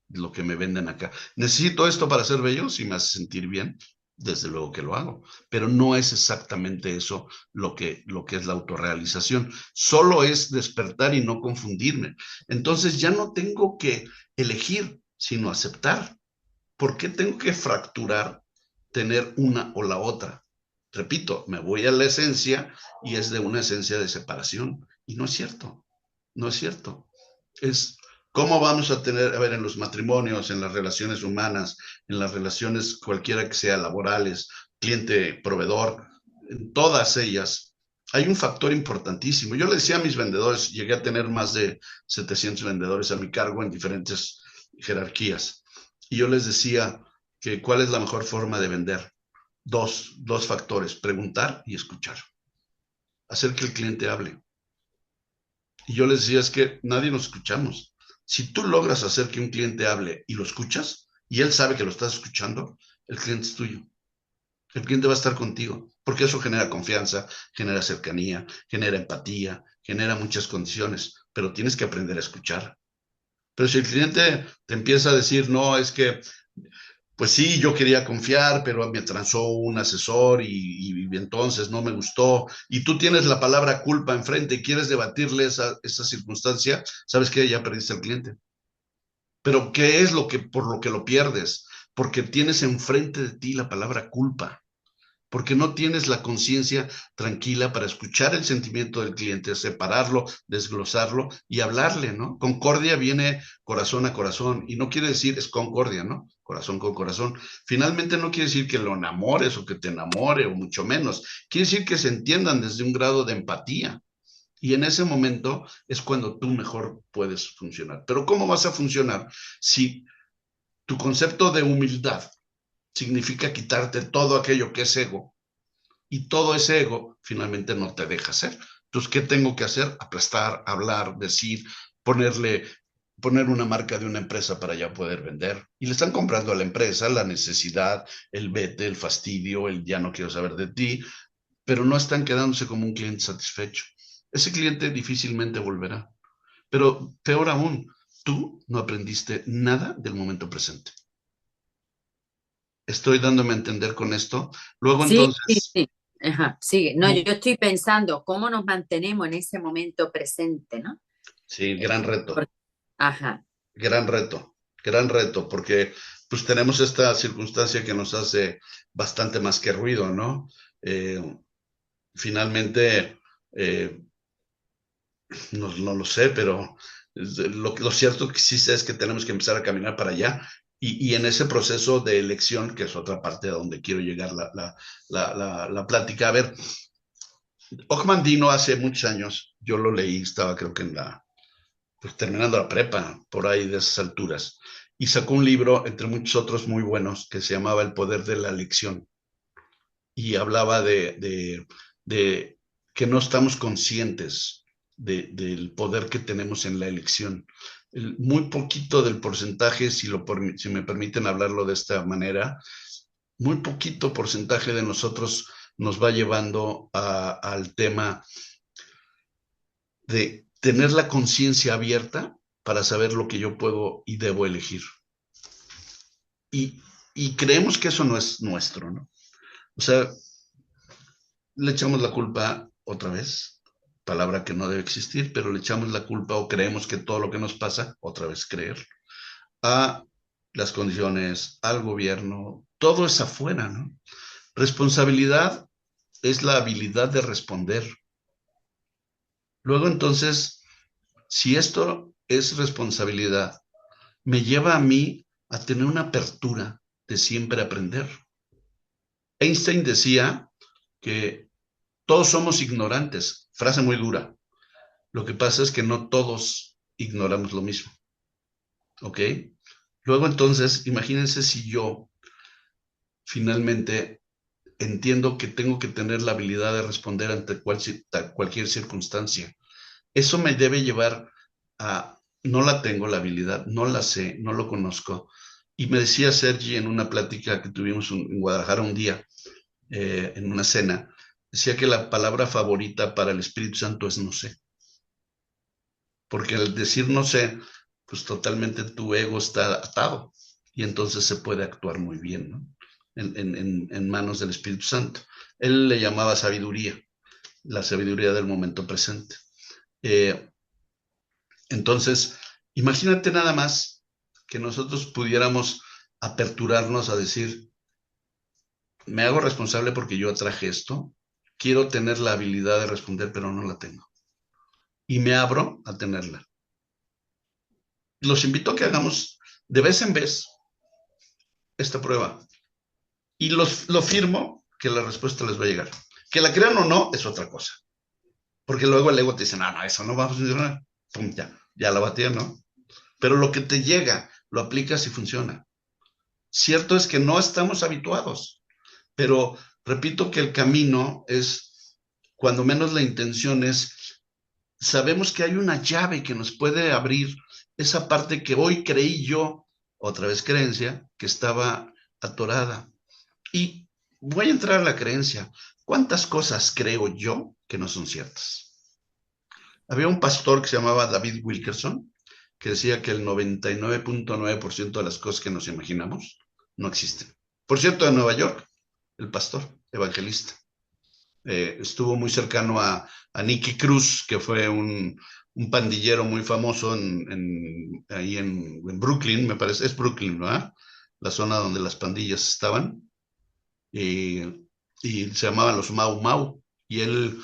lo que me venden acá. ¿Necesito esto para ser bello? Si me hace sentir bien, desde luego que lo hago. Pero no es exactamente eso lo que es la autorrealización. Solo es despertar y no confundirme. Entonces ya no tengo que elegir, sino aceptar. ¿Por qué tengo que fracturar, tener una o la otra? Repito, me voy a la esencia y es de una esencia de separación. Y no es cierto, no es cierto. Es cómo vamos a tener, a ver, en los matrimonios, en las relaciones humanas, en las relaciones cualquiera que sea, laborales, cliente, proveedor, en todas ellas, hay un factor importantísimo. Yo le decía a mis vendedores, llegué a tener más de 700 vendedores a mi cargo en diferentes jerarquías. Y yo les decía que cuál es la mejor forma de vender. Dos factores, preguntar y escuchar. Hacer que el cliente hable. Y yo les decía, es que nadie nos escuchamos. Si tú logras hacer que un cliente hable y lo escuchas, y él sabe que lo estás escuchando, el cliente es tuyo. El cliente va a estar contigo, porque eso genera confianza, genera cercanía, genera empatía, genera muchas condiciones, pero tienes que aprender a escuchar. Pero si el cliente te empieza a decir, no, es que pues sí, yo quería confiar, pero me transó un asesor y entonces no me gustó. Y tú tienes la palabra culpa enfrente y quieres debatirle esa circunstancia, sabes que ya perdiste al cliente. Pero ¿qué es por lo que lo pierdes? Porque tienes enfrente de ti la palabra culpa porque no tienes la conciencia tranquila para escuchar el sentimiento del cliente, separarlo, desglosarlo y hablarle, ¿no? Concordia viene corazón a corazón y no quiere decir es concordia, ¿no? Corazón con corazón. Finalmente no quiere decir que lo enamores o que te enamore o mucho menos. Quiere decir que se entiendan desde un grado de empatía. Y en ese momento es cuando tú mejor puedes funcionar. Pero ¿cómo vas a funcionar si tu concepto de humildad significa quitarte todo aquello que es ego y todo ese ego finalmente no te deja hacer? Entonces, ¿qué tengo que hacer? Aplastar, hablar, decir, poner una marca de una empresa para ya poder vender. Y le están comprando a la empresa la necesidad, el vete, el fastidio, el ya no quiero saber de ti, pero no están quedándose como un cliente satisfecho. Ese cliente difícilmente volverá. Pero peor aún, tú no aprendiste nada del momento presente. Estoy dándome a entender con esto. Luego Sí, sí, entonces, sí. Ajá, sigue. No, yo estoy pensando cómo nos mantenemos en ese momento presente, ¿no? sí, Eh, gran reto. por- ajá, Gran reto, porque pues tenemos esta circunstancia que nos hace bastante más que ruido, ¿no? Eh, finalmente, eh, no lo sé, pero lo cierto que sí sé es que tenemos que empezar a caminar para allá y en ese proceso de elección, que es otra parte a donde quiero llegar la plática. A ver, Dino hace muchos años, yo lo leí, estaba creo que pues, terminando la prepa, por ahí de esas alturas, y sacó un libro, entre muchos otros muy buenos, que se llamaba El poder de la elección, y hablaba de que no estamos conscientes del poder que tenemos en la elección. Muy poquito del porcentaje, si me permiten hablarlo de esta manera, muy poquito porcentaje de nosotros nos va llevando al tema de tener la conciencia abierta para saber lo que yo puedo y debo elegir. Y, y creemos que eso no es nuestro, ¿no? O sea, le echamos la culpa otra vez, palabra que no debe existir, pero le echamos la culpa o creemos que todo lo que nos pasa, otra vez creer, a las condiciones, al gobierno, todo es afuera, ¿no? Responsabilidad es la habilidad de responder. Luego entonces, si esto es responsabilidad, me lleva a mí a tener una apertura de siempre aprender. Einstein decía que todos somos ignorantes, frase muy dura. Lo que pasa es que no todos ignoramos lo mismo, ¿ok? Luego entonces, imagínense si yo finalmente entiendo que tengo que tener la habilidad de responder ante cualquier circunstancia. Eso me debe llevar a, no la tengo la habilidad, no la sé, no lo conozco. Y me decía Sergi en una plática que tuvimos en Guadalajara un día, en una cena, decía que la palabra favorita para el Espíritu Santo es no sé. Porque al decir no sé, pues totalmente tu ego está atado y entonces se puede actuar muy bien, ¿no? En manos del Espíritu Santo. Él le llamaba sabiduría, la sabiduría del momento presente. Eh, entonces, imagínate nada más que nosotros pudiéramos aperturarnos a decir, me hago responsable porque yo atraje esto, quiero tener la habilidad de responder, pero no la tengo. Y me abro a tenerla. Los invito a que hagamos de vez en vez esta prueba. Y lo firmo que la respuesta les va a llegar. Que la crean o no es otra cosa. Porque luego el ego te dice, no, no, eso no va a funcionar. Pum, ya la batía, ¿no? Pero lo que te llega, lo aplicas y funciona. Cierto es que no estamos habituados, pero repito que el camino es, cuando menos la intención es, sabemos que hay una llave que nos puede abrir esa parte que hoy creí yo, otra vez creencia, que estaba atorada. Y voy a entrar a la creencia. ¿Cuántas cosas creo yo que no son ciertas? Había un pastor que se llamaba David Wilkerson, que decía que el 99.9% de las cosas que nos imaginamos no existen. Por cierto, en Nueva York, el pastor evangelista estuvo muy cercano a Nicky Cruz, que fue un pandillero muy famoso ahí en Brooklyn, me parece, es Brooklyn, ¿verdad? La zona donde las pandillas estaban. Y se llamaban los Mau Mau, y él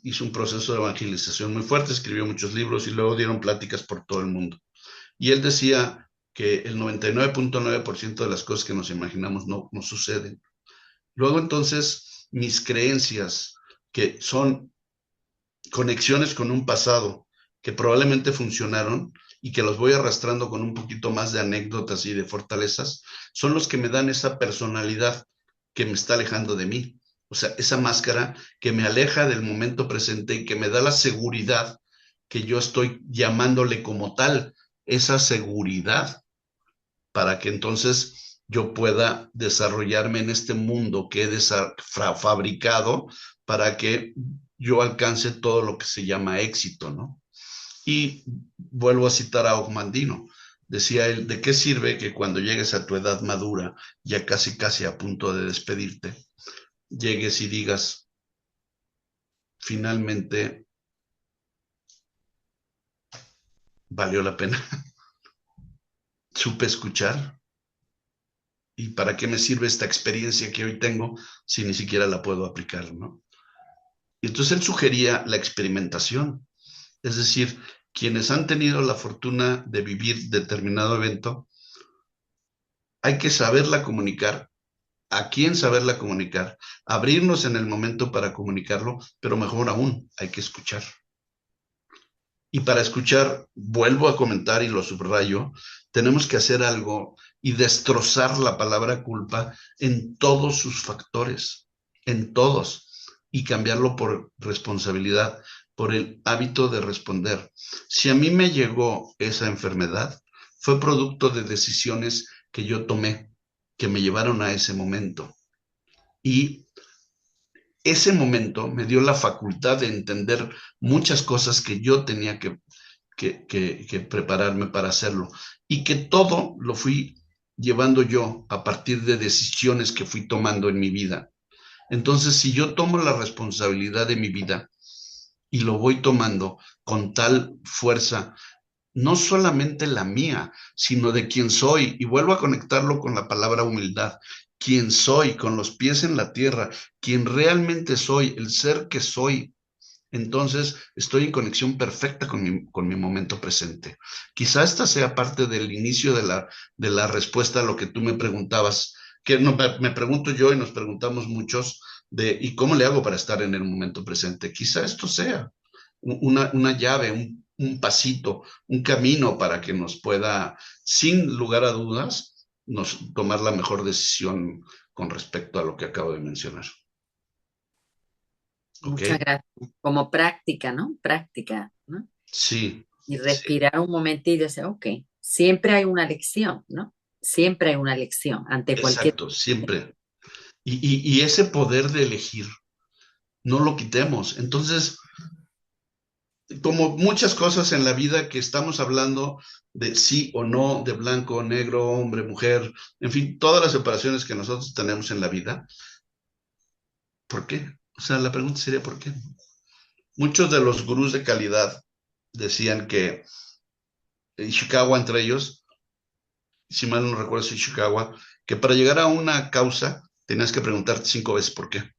hizo un proceso de evangelización muy fuerte, escribió muchos libros y luego dieron pláticas por todo el mundo. Y él decía que el 99.9% de las cosas que nos imaginamos no suceden. Luego entonces, mis creencias, que son conexiones con un pasado que probablemente funcionaron y que los voy arrastrando con un poquito más de anécdotas y de fortalezas, son los que me dan esa personalidad que me está alejando de mí. O sea, esa máscara que me aleja del momento presente y que me da la seguridad que yo estoy llamándole como tal, esa seguridad, para que entonces yo pueda desarrollarme en este mundo que he fabricado para que yo alcance todo lo que se llama éxito, ¿no? Y vuelvo a citar a Ogmandino. Decía él, ¿de qué sirve que cuando llegues a tu edad madura, ya casi casi a punto de despedirte, llegues y digas, finalmente valió la pena, supe escuchar, y para qué me sirve esta experiencia que hoy tengo si ni siquiera la puedo aplicar, ¿no? Y entonces él sugería la experimentación, es decir, quienes han tenido la fortuna de vivir determinado evento, hay que saberla comunicar, a quién saberla comunicar, abrirnos en el momento para comunicarlo, pero mejor aún, hay que escuchar. Y para escuchar, vuelvo a comentar y lo subrayo, tenemos que hacer algo y destrozar la palabra culpa en todos sus factores, en todos, y cambiarlo por responsabilidad, por el hábito de responder. Si a mí me llegó esa enfermedad, fue producto de decisiones que yo tomé, que me llevaron a ese momento. Y ese momento me dio la facultad de entender muchas cosas que yo tenía que prepararme para hacerlo. Y que todo lo fui llevando yo a partir de decisiones que fui tomando en mi vida. Entonces, si yo tomo la responsabilidad de mi vida y lo voy tomando con tal fuerza, no solamente la mía, sino de quién soy, y vuelvo a conectarlo con la palabra humildad, quién soy, con los pies en la tierra, quién realmente soy, el ser que soy, entonces estoy en conexión perfecta con mi momento presente. Quizá esta sea parte del inicio de la respuesta a lo que tú me preguntabas, que no, me pregunto yo y nos preguntamos muchos de, ¿y cómo le hago para estar en el momento presente? Quizá esto sea una llave, un pasito, un camino para que nos pueda, sin lugar a dudas, tomar la mejor decisión con respecto a lo que acabo de mencionar. ¿Ok? Muchas gracias. Como práctica, ¿no? Práctica, ¿no? Sí, Y sí, respirar un momentito y decir, ok, siempre hay una lección, ¿no? Siempre hay una lección ante cualquier... exacto, siempre. Y ese poder de elegir, no lo quitemos. Entonces, como muchas cosas en la vida que estamos hablando de sí o no, de blanco o negro, hombre, mujer, en fin, todas las separaciones que nosotros tenemos en la vida, ¿por qué? O sea, la pregunta sería ¿por qué? Muchos de los gurús de calidad decían que Ishikawa entre ellos, si mal no recuerdo es Ishikawa, que para llegar a una causa tenías que preguntarte 5 veces por qué.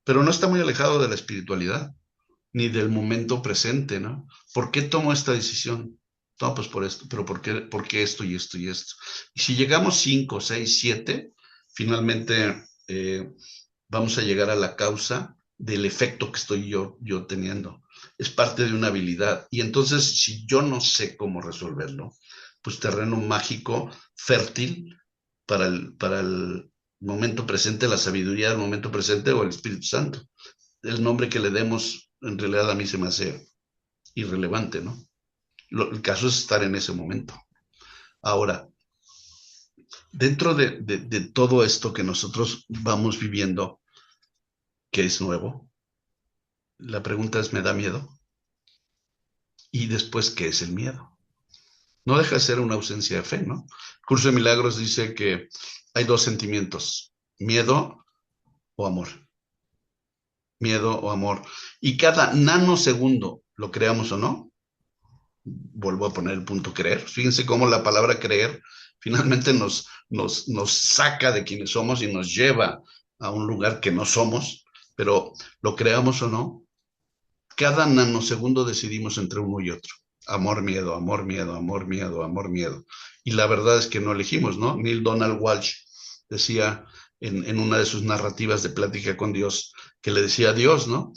Pero no está muy alejado de la espiritualidad, ni del momento presente, ¿no? ¿Por qué tomo esta decisión? No, pues por esto, pero por qué esto y esto y esto? Y si llegamos 5, 6, 7, finalmente vamos a llegar a la causa del efecto que estoy yo teniendo. Es parte de una habilidad. Y entonces, si yo no sé cómo resolverlo, pues terreno mágico, fértil para el momento presente, la sabiduría del momento presente o el Espíritu Santo. El nombre que le demos, en realidad a mí se me hace irrelevante, ¿no? El caso es estar en ese momento. Ahora, dentro de todo esto que nosotros vamos viviendo, que es nuevo, la pregunta es, ¿me da miedo? Y después, ¿qué es el miedo? No deja de ser una ausencia de fe, ¿no? El Curso de Milagros dice que hay dos sentimientos, miedo o amor. Miedo o amor. Y cada nanosegundo, lo creamos o no, vuelvo a poner el punto creer. Fíjense cómo la palabra creer finalmente nos saca de quienes somos y nos lleva a un lugar que no somos, pero lo creamos o no, cada nanosegundo decidimos entre uno y otro. Amor, miedo, amor, miedo, amor, miedo, amor, miedo. Y la verdad es que no elegimos, ¿no? Neil Donald Walsh decía en una de sus narrativas de plática con Dios, que le decía a Dios, ¿no?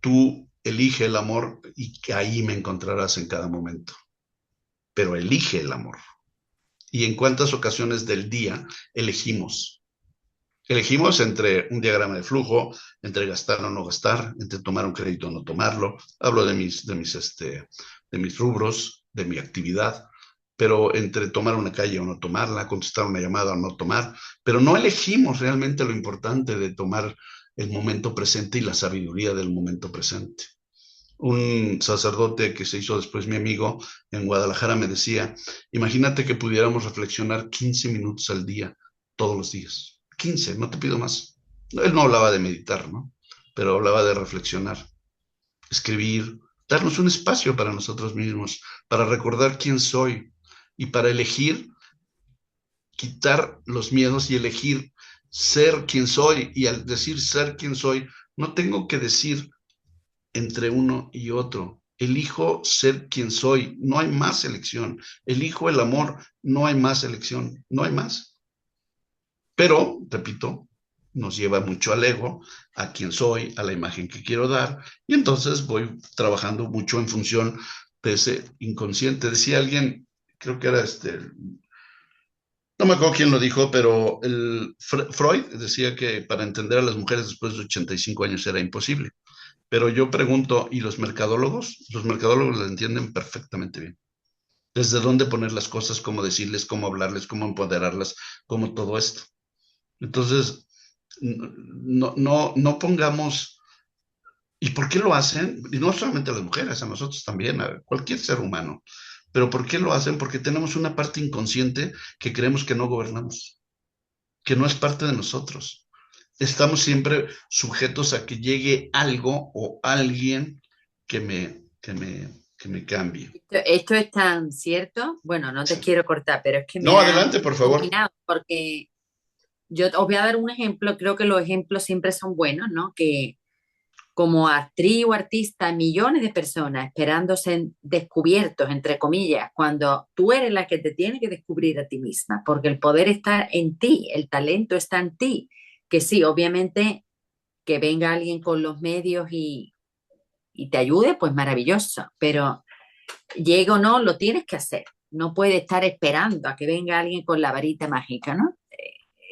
Tú elige el amor y que ahí me encontrarás en cada momento, pero elige el amor. ¿Y en cuántas ocasiones del día elegimos? Elegimos entre un diagrama de flujo, entre gastar o no gastar, entre tomar un crédito o no tomarlo. Hablo de mis rubros, de mi actividad, pero entre tomar una calle o no tomarla, contestar una llamada o no tomar, pero no elegimos realmente lo importante de tomar el momento presente y la sabiduría del momento presente. Un sacerdote que se hizo después mi amigo en Guadalajara me decía, imagínate que pudiéramos reflexionar 15 minutos al día, todos los días. 15, no te pido más. Él no hablaba de meditar, ¿no? Pero hablaba de reflexionar, escribir, darnos un espacio para nosotros mismos, para recordar quién soy y para elegir, quitar los miedos y elegir ser quien soy. Y al decir ser quien soy, no tengo que decir entre uno y otro. Elijo ser quien soy, no hay más elección. Elijo el amor, no hay más elección, no hay más. Pero, repito, nos lleva mucho al ego, a quien soy, a la imagen que quiero dar, y entonces voy trabajando mucho en función de ese inconsciente. Decía alguien, creo que era no me acuerdo quién lo dijo, pero Freud decía que para entender a las mujeres después de 85 años era imposible. Pero yo pregunto, ¿y los mercadólogos? Los mercadólogos lo entienden perfectamente bien. Desde dónde poner las cosas, cómo decirles, cómo hablarles, cómo empoderarlas, cómo todo esto. Entonces, no pongamos, ¿y por qué lo hacen? Y no solamente a las mujeres, a nosotros también, a cualquier ser humano. Pero ¿por qué lo hacen? Porque tenemos una parte inconsciente que creemos que no gobernamos, que no es parte de nosotros. estamos siempre sujetos a que llegue algo o alguien que me cambie. Esto es tan cierto. Bueno, no te Sí. quiero cortar, pero es que me No, ha adelante, por favor. iluminado porque yo os voy a dar un ejemplo. Creo que los ejemplos siempre son buenos, ¿no? Que como actriz o artista, millones de personas esperando ser descubiertos, entre comillas, cuando tú eres la que te tiene que descubrir a ti misma, porque el poder está en ti, el talento está en ti. Que sí, obviamente que venga alguien con los medios y te ayude, pues maravilloso, pero llegue o no, lo tienes que hacer. No puedes estar esperando a que venga alguien con la varita mágica, ¿no?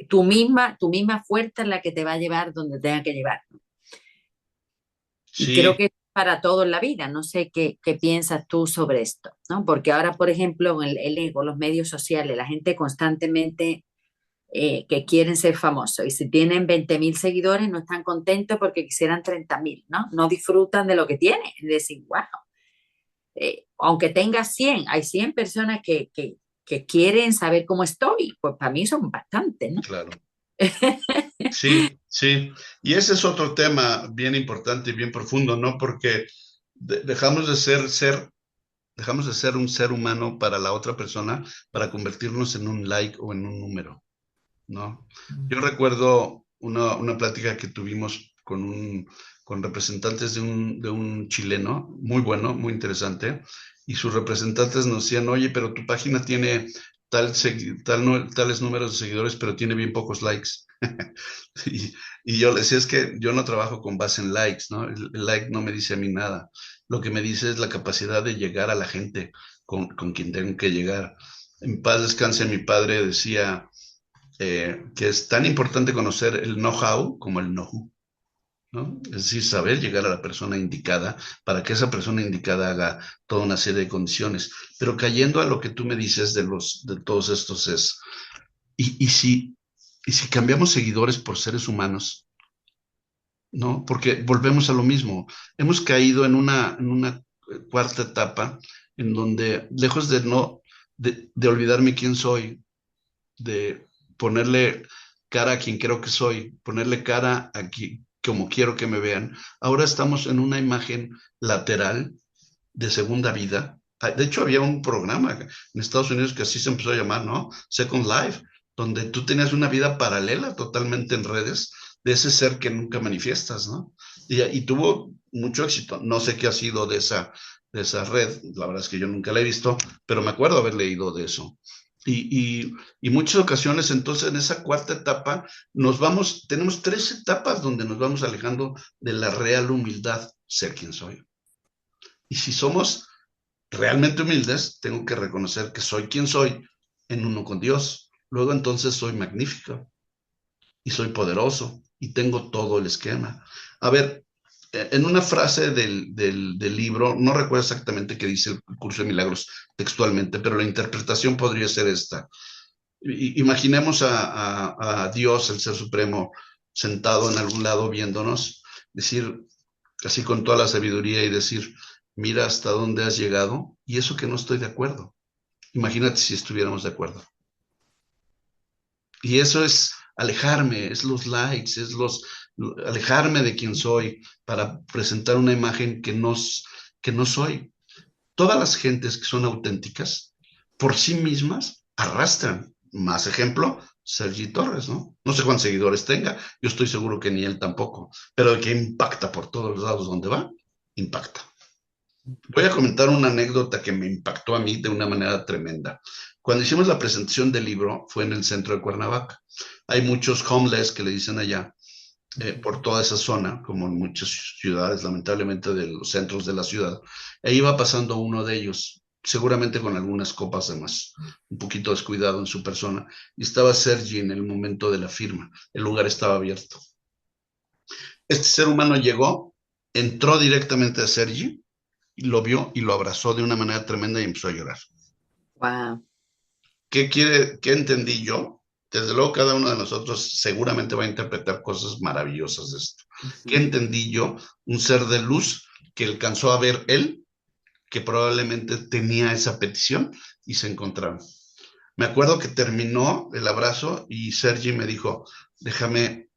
Tu misma fuerza es la que te va a llevar donde tenga que llevar. Y creo Sí, que es para todo en la vida. No sé qué piensas tú sobre esto, ¿no? Porque ahora, por ejemplo, el ego, los medios sociales, la gente constantemente que quieren ser famosos. Y si tienen 20.000 seguidores, no están contentos porque quisieran 30.000, ¿no? No disfrutan de lo que tienen. Es decir, wow, aunque tenga 100, hay 100 personas que quieren saber cómo estoy. Pues para mí son bastantes, ¿no? claro. Sí, sí. Y ese es otro tema bien importante y bien profundo, ¿no? Porque dejamos de dejamos de ser un ser humano para la otra persona para convertirnos en un like o en un número, ¿no? Yo recuerdo una plática que tuvimos con representantes de un chileno, muy bueno, muy interesante, y sus representantes nos decían, oye, pero tu página tiene tales números de seguidores, pero tiene bien pocos likes. Y, y yo le decía, es que yo no trabajo con base en likes, ¿no? El like no me dice a mí nada. Lo que me dice es la capacidad de llegar a la gente con quien tengo que llegar. En paz descanse, mi padre decía que es tan importante conocer el know-how como el know-who, ¿no? Es decir, saber llegar a la persona indicada para que esa persona indicada haga toda una serie de condiciones. Pero cayendo a lo que tú me dices de todos estos es, ¿y, y si, y si cambiamos seguidores por seres humanos? ¿No? Porque volvemos a lo mismo. Hemos caído en una cuarta etapa en donde, lejos de no, de olvidarme quién soy, de ponerle cara a quien creo que soy, ponerle cara a quien, como quiero que me vean. Ahora estamos en una imagen lateral de segunda vida. Ah, de hecho, había un programa en Estados Unidos que así se empezó a llamar, ¿no? Second Life, donde tú tenías una vida paralela totalmente en redes de ese ser que nunca manifiestas, ¿no? Y tuvo mucho éxito. No sé qué ha sido de esa red, la verdad es que yo nunca la he visto, pero me acuerdo haber leído de eso. Y muchas ocasiones, entonces, en esa cuarta etapa, tenemos tres etapas donde nos vamos alejando de la real humildad, ser quien soy. Y si somos realmente humildes, tengo que reconocer que soy quien soy en uno con Dios. Luego entonces soy magnífico y soy poderoso y tengo todo el esquema. A ver, en una frase del libro, no recuerdo exactamente qué dice el curso de milagros textualmente, pero la interpretación podría ser esta. Imaginemos a Dios, el Ser Supremo, sentado en algún lado viéndonos, decir, así con toda la sabiduría y decir, mira hasta dónde has llegado y eso que no estoy de acuerdo. Imagínate si estuviéramos de acuerdo. Y eso es alejarme, es los likes, alejarme de quien soy para presentar una imagen que no soy. Todas las gentes que son auténticas por sí mismas arrastran. Más ejemplo, Sergi Torres, ¿no? No sé cuántos seguidores tenga, yo estoy seguro que ni él tampoco, pero que impacta por todos los lados donde va, impacta. Voy a comentar una anécdota que me impactó a mí de una manera tremenda. Cuando hicimos la presentación del libro, fue en el centro de Cuernavaca. Hay muchos homeless que le dicen allá, por toda esa zona, como en muchas ciudades, lamentablemente, de los centros de la ciudad. E iba pasando uno de ellos, seguramente con algunas copas de más, un poquito descuidado en su persona. Y estaba Sergi en el momento de la firma. El lugar estaba abierto. Este ser humano llegó, entró directamente a Sergi y lo vio y lo abrazó de una manera tremenda y empezó a llorar. Wow. ¿Qué entendí yo? Desde luego cada uno de nosotros seguramente va a interpretar cosas maravillosas de esto. ¿Qué entendí yo? Un ser de luz que alcanzó a ver él, que probablemente tenía esa petición y se encontraron. Me acuerdo que terminó el abrazo y Sergi me dijo, déjame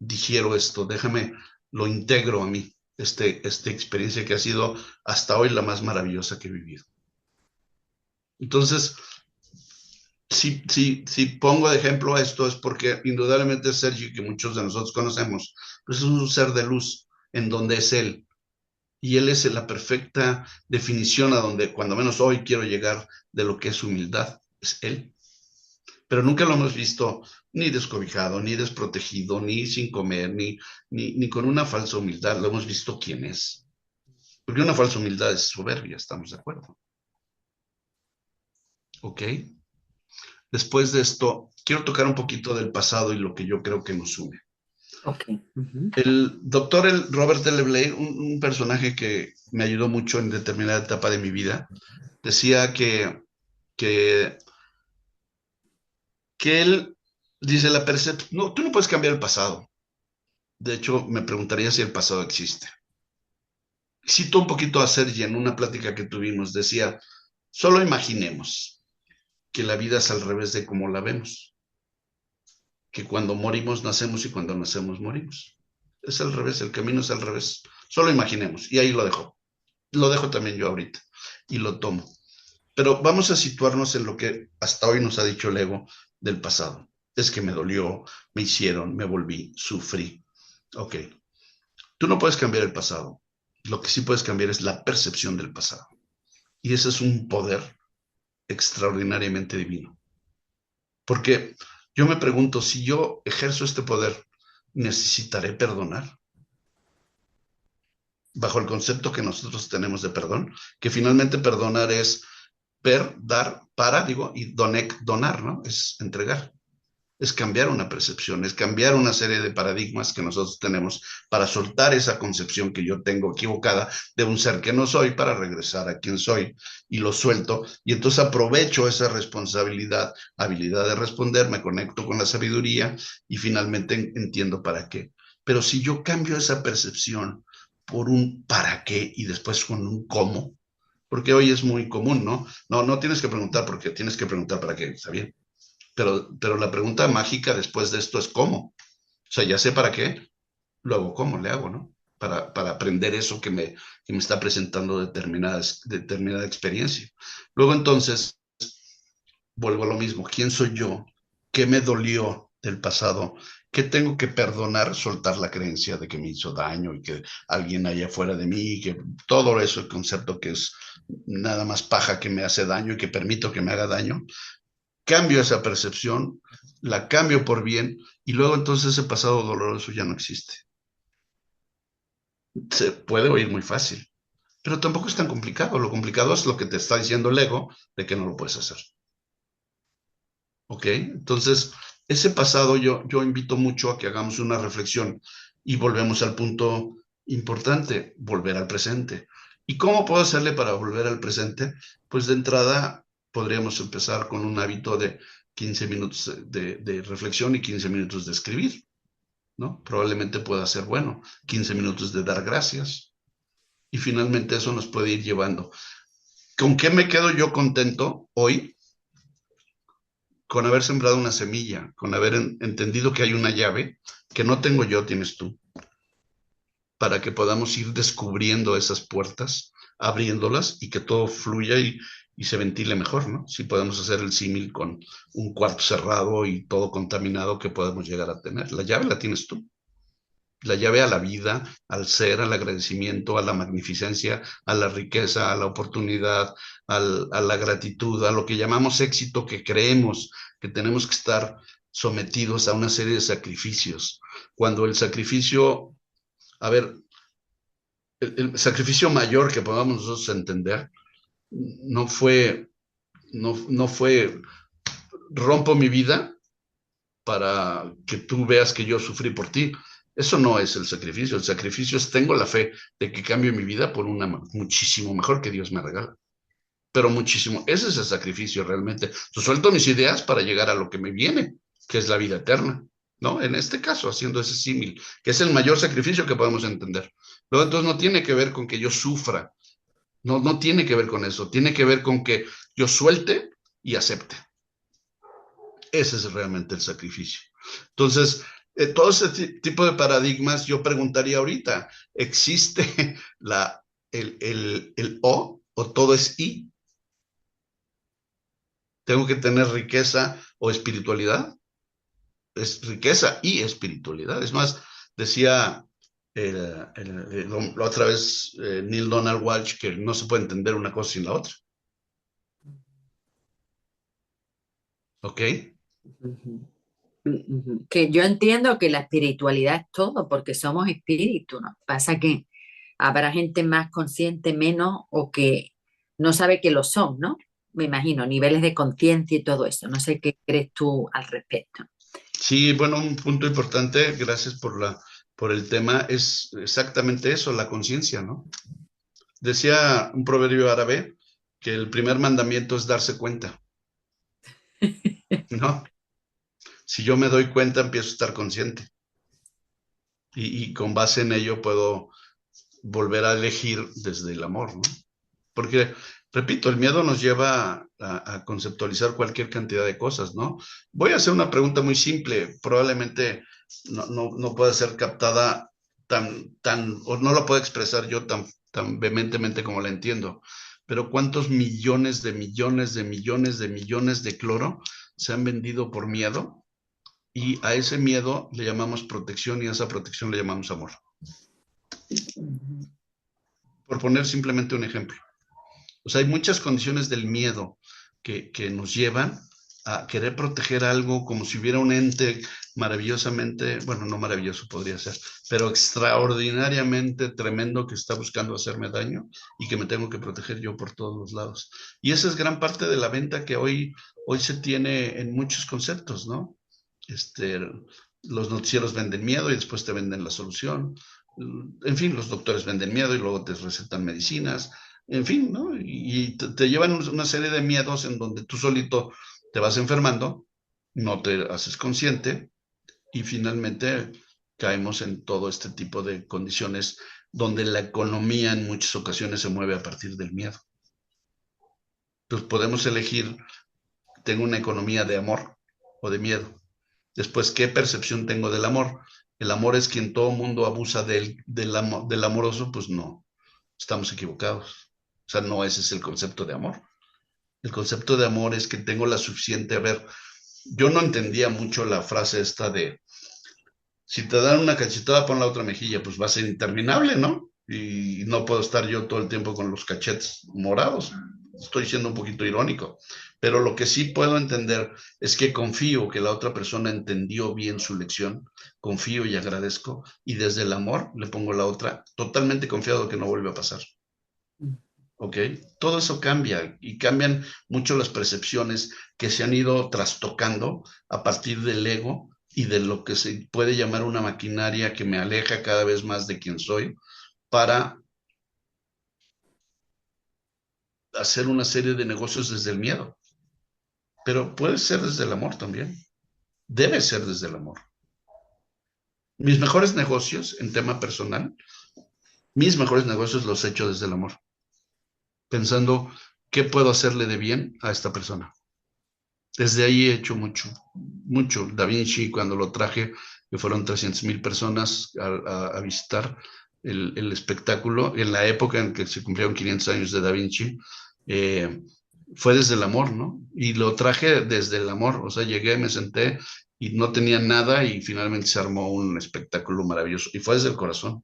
digiero esto, déjame, lo integro a mí, esta experiencia que ha sido hasta hoy la más maravillosa que he vivido. Entonces, si pongo de ejemplo esto es porque indudablemente Sergio, que muchos de nosotros conocemos, pues es un ser de luz en donde es él. Y él es la perfecta definición a donde, cuando menos hoy, quiero llegar de lo que es humildad. Es él. Pero nunca lo hemos visto ni descobijado, ni desprotegido, ni sin comer, ni con una falsa humildad. Lo hemos visto quién es. Porque una falsa humildad es soberbia, ¿estamos de acuerdo? ¿Ok? Después de esto, quiero tocar un poquito del pasado y lo que yo creo que nos une. Ok. Ujú. El doctor Robert L. Blair, un personaje que me ayudó mucho en determinada etapa de mi vida, decía que, que él dice la percepción, no, tú no puedes cambiar el pasado. De hecho, me preguntaría si el pasado existe. Cito un poquito a Sergi en una plática que tuvimos, decía, solo imaginemos que la vida es al revés de como la vemos, que cuando morimos nacemos y cuando nacemos morimos. Es al revés, el camino es al revés. Solo imaginemos, y ahí lo dejo. Lo dejo también yo ahorita, y lo tomo. Pero vamos a situarnos en lo que hasta hoy nos ha dicho el ego del pasado. Es que me dolió, me hicieron, me volví, sufrí. Ok, tú no puedes cambiar el pasado. Lo que sí puedes cambiar es la percepción del pasado. Y ese es un poder extraordinariamente divino. Porque yo me pregunto, si yo ejerzo este poder, ¿necesitaré perdonar? Bajo el concepto que nosotros tenemos de perdón, que finalmente perdonar es ver, dar, para, digo, y donar, ¿no? Es entregar. Es cambiar una percepción, es cambiar una serie de paradigmas que nosotros tenemos para soltar esa concepción que yo tengo equivocada de un ser que no soy para regresar a quien soy y lo suelto y entonces aprovecho esa responsabilidad, habilidad de responder, me conecto con la sabiduría y finalmente entiendo para qué. Pero si yo cambio esa percepción por un para qué y después con un cómo, porque hoy es muy común, ¿no? No tienes que preguntar por qué, tienes que preguntar para qué, ¿está bien? Pero la pregunta mágica después de esto es ¿cómo? O sea, ya sé para qué, luego ¿cómo le hago, no? Para aprender eso que me está presentando determinada experiencia. Luego entonces, vuelvo a lo mismo, ¿quién soy yo? ¿Qué me dolió del pasado? ¿Qué tengo que perdonar? Soltar la creencia de que me hizo daño y que alguien allá fuera de mí, que todo eso, el concepto que es nada más paja que me hace daño y que permito que me haga daño, cambio esa percepción, la cambio por bien y luego entonces ese pasado doloroso ya no existe. Se puede oír muy fácil, pero tampoco es tan complicado. Lo complicado es lo que te está diciendo el ego de que no lo puedes hacer. ¿Ok? Entonces, ese pasado yo invito mucho a que hagamos una reflexión y volvemos al punto importante, volver al presente. ¿Y cómo puedo hacerle para volver al presente? Pues de entrada podríamos empezar con un hábito de 15 minutos de reflexión y 15 minutos de escribir, ¿no? Probablemente pueda ser bueno, 15 minutos de dar gracias. Y finalmente eso nos puede ir llevando. ¿Con qué me quedo yo contento hoy? Con haber sembrado una semilla, con haber entendido que hay una llave que no tengo yo, tienes tú, para que podamos ir descubriendo esas puertas, abriéndolas y que todo fluya y se ventile mejor, ¿no? Si podemos hacer el símil con un cuarto cerrado y todo contaminado que podemos llegar a tener. La llave la tienes tú. La llave a la vida, al ser, al agradecimiento, a la magnificencia, a la riqueza, a la oportunidad, a la gratitud, a lo que llamamos éxito, que creemos que tenemos que estar sometidos a una serie de sacrificios. Cuando el sacrificio, a ver, el sacrificio mayor que podamos nosotros entender, no fue, no fue, rompo mi vida para que tú veas que yo sufrí por ti. Eso no es el sacrificio. El sacrificio es tengo la fe de que cambio mi vida por una muchísimo mejor que Dios me regala. Pero muchísimo. Ese es el sacrificio realmente. Yo suelto mis ideas para llegar a lo que me viene, que es la vida eterna. ¿No? En este caso, haciendo ese símil, que es el mayor sacrificio que podemos entender. Luego, entonces, no tiene que ver con que yo sufra. No tiene que ver con eso. Tiene que ver con que yo suelte y acepte. Ese es realmente el sacrificio. Entonces, todo ese tipo de paradigmas, yo preguntaría ahorita, ¿existe el o todo es I? ¿Tengo que tener riqueza o espiritualidad? Es riqueza y espiritualidad. Es más, decía la otra vez Neil Donald Walsh que no se puede entender una cosa sin la otra. ¿Ok? Ujú. Ujú. Que yo entiendo que la espiritualidad es todo, porque somos espíritu, ¿no? Pasa que habrá gente más consciente, menos, o que no sabe que lo son, ¿no? Me imagino, niveles de conciencia y todo eso. No sé qué crees tú al respecto. Sí, bueno, un punto importante, gracias por el tema, es exactamente eso, la conciencia, ¿no? Decía un proverbio árabe que el primer mandamiento es darse cuenta, ¿no? Si yo me doy cuenta, empiezo a estar consciente y con base en ello puedo volver a elegir desde el amor, ¿no? Porque, repito, el miedo nos lleva a conceptualizar cualquier cantidad de cosas, ¿no? Voy a hacer una pregunta muy simple, probablemente no pueda ser captada o no la puedo expresar yo tan vehementemente como la entiendo, pero ¿cuántos millones de millones de millones de millones de cloro se han vendido por miedo? Y a ese miedo le llamamos protección y a esa protección le llamamos amor. Ujú. Por poner simplemente un ejemplo. O sea, hay muchas condiciones del miedo que nos llevan a querer proteger algo como si hubiera un ente maravillosamente, bueno, no maravilloso podría ser, pero extraordinariamente tremendo que está buscando hacerme daño y que me tengo que proteger yo por todos los lados. Y esa es gran parte de la venta que hoy se tiene en muchos conceptos, ¿no? Este, los noticieros venden miedo y después te venden la solución. En fin, los doctores venden miedo y luego te recetan medicinas. En fin, ¿no? Y te llevan una serie de miedos en donde tú solito te vas enfermando, no te haces consciente y finalmente caemos en todo este tipo de condiciones donde la economía en muchas ocasiones se mueve a partir del miedo. Entonces podemos elegir, tengo una economía de amor o de miedo. Después, ¿qué percepción tengo del amor? El amor es quien todo mundo abusa del amoroso, pues no, estamos equivocados. O sea, no ese es el concepto de amor. El concepto de amor es que tengo la suficiente, a ver, yo no entendía mucho la frase esta de, si te dan una cachetada, pon la otra mejilla, pues va a ser interminable, ¿no? Y no puedo estar yo todo el tiempo con los cachetes morados. Estoy siendo un poquito irónico, pero lo que sí puedo entender es que confío que la otra persona entendió bien su lección, confío y agradezco, y desde el amor le pongo la otra, totalmente confiado que no vuelve a pasar. ¿Ok? Todo eso cambia y cambian mucho las percepciones que se han ido trastocando a partir del ego y de lo que se puede llamar una maquinaria que me aleja cada vez más de quien soy para hacer una serie de negocios desde el miedo. Pero puede ser desde el amor también. Debe ser desde el amor. Mis mejores negocios en tema personal, mis mejores negocios los he hecho desde el amor, pensando qué puedo hacerle de bien a esta persona. Desde ahí he hecho mucho, mucho. Da Vinci, cuando lo traje, que fueron 300,000 personas a visitar el espectáculo, en la época en que se cumplieron 500 años de Da Vinci, eh, fue desde el amor, ¿no? Y lo traje desde el amor, o sea, llegué, me senté y no tenía nada y finalmente se armó un espectáculo maravilloso y fue desde el corazón.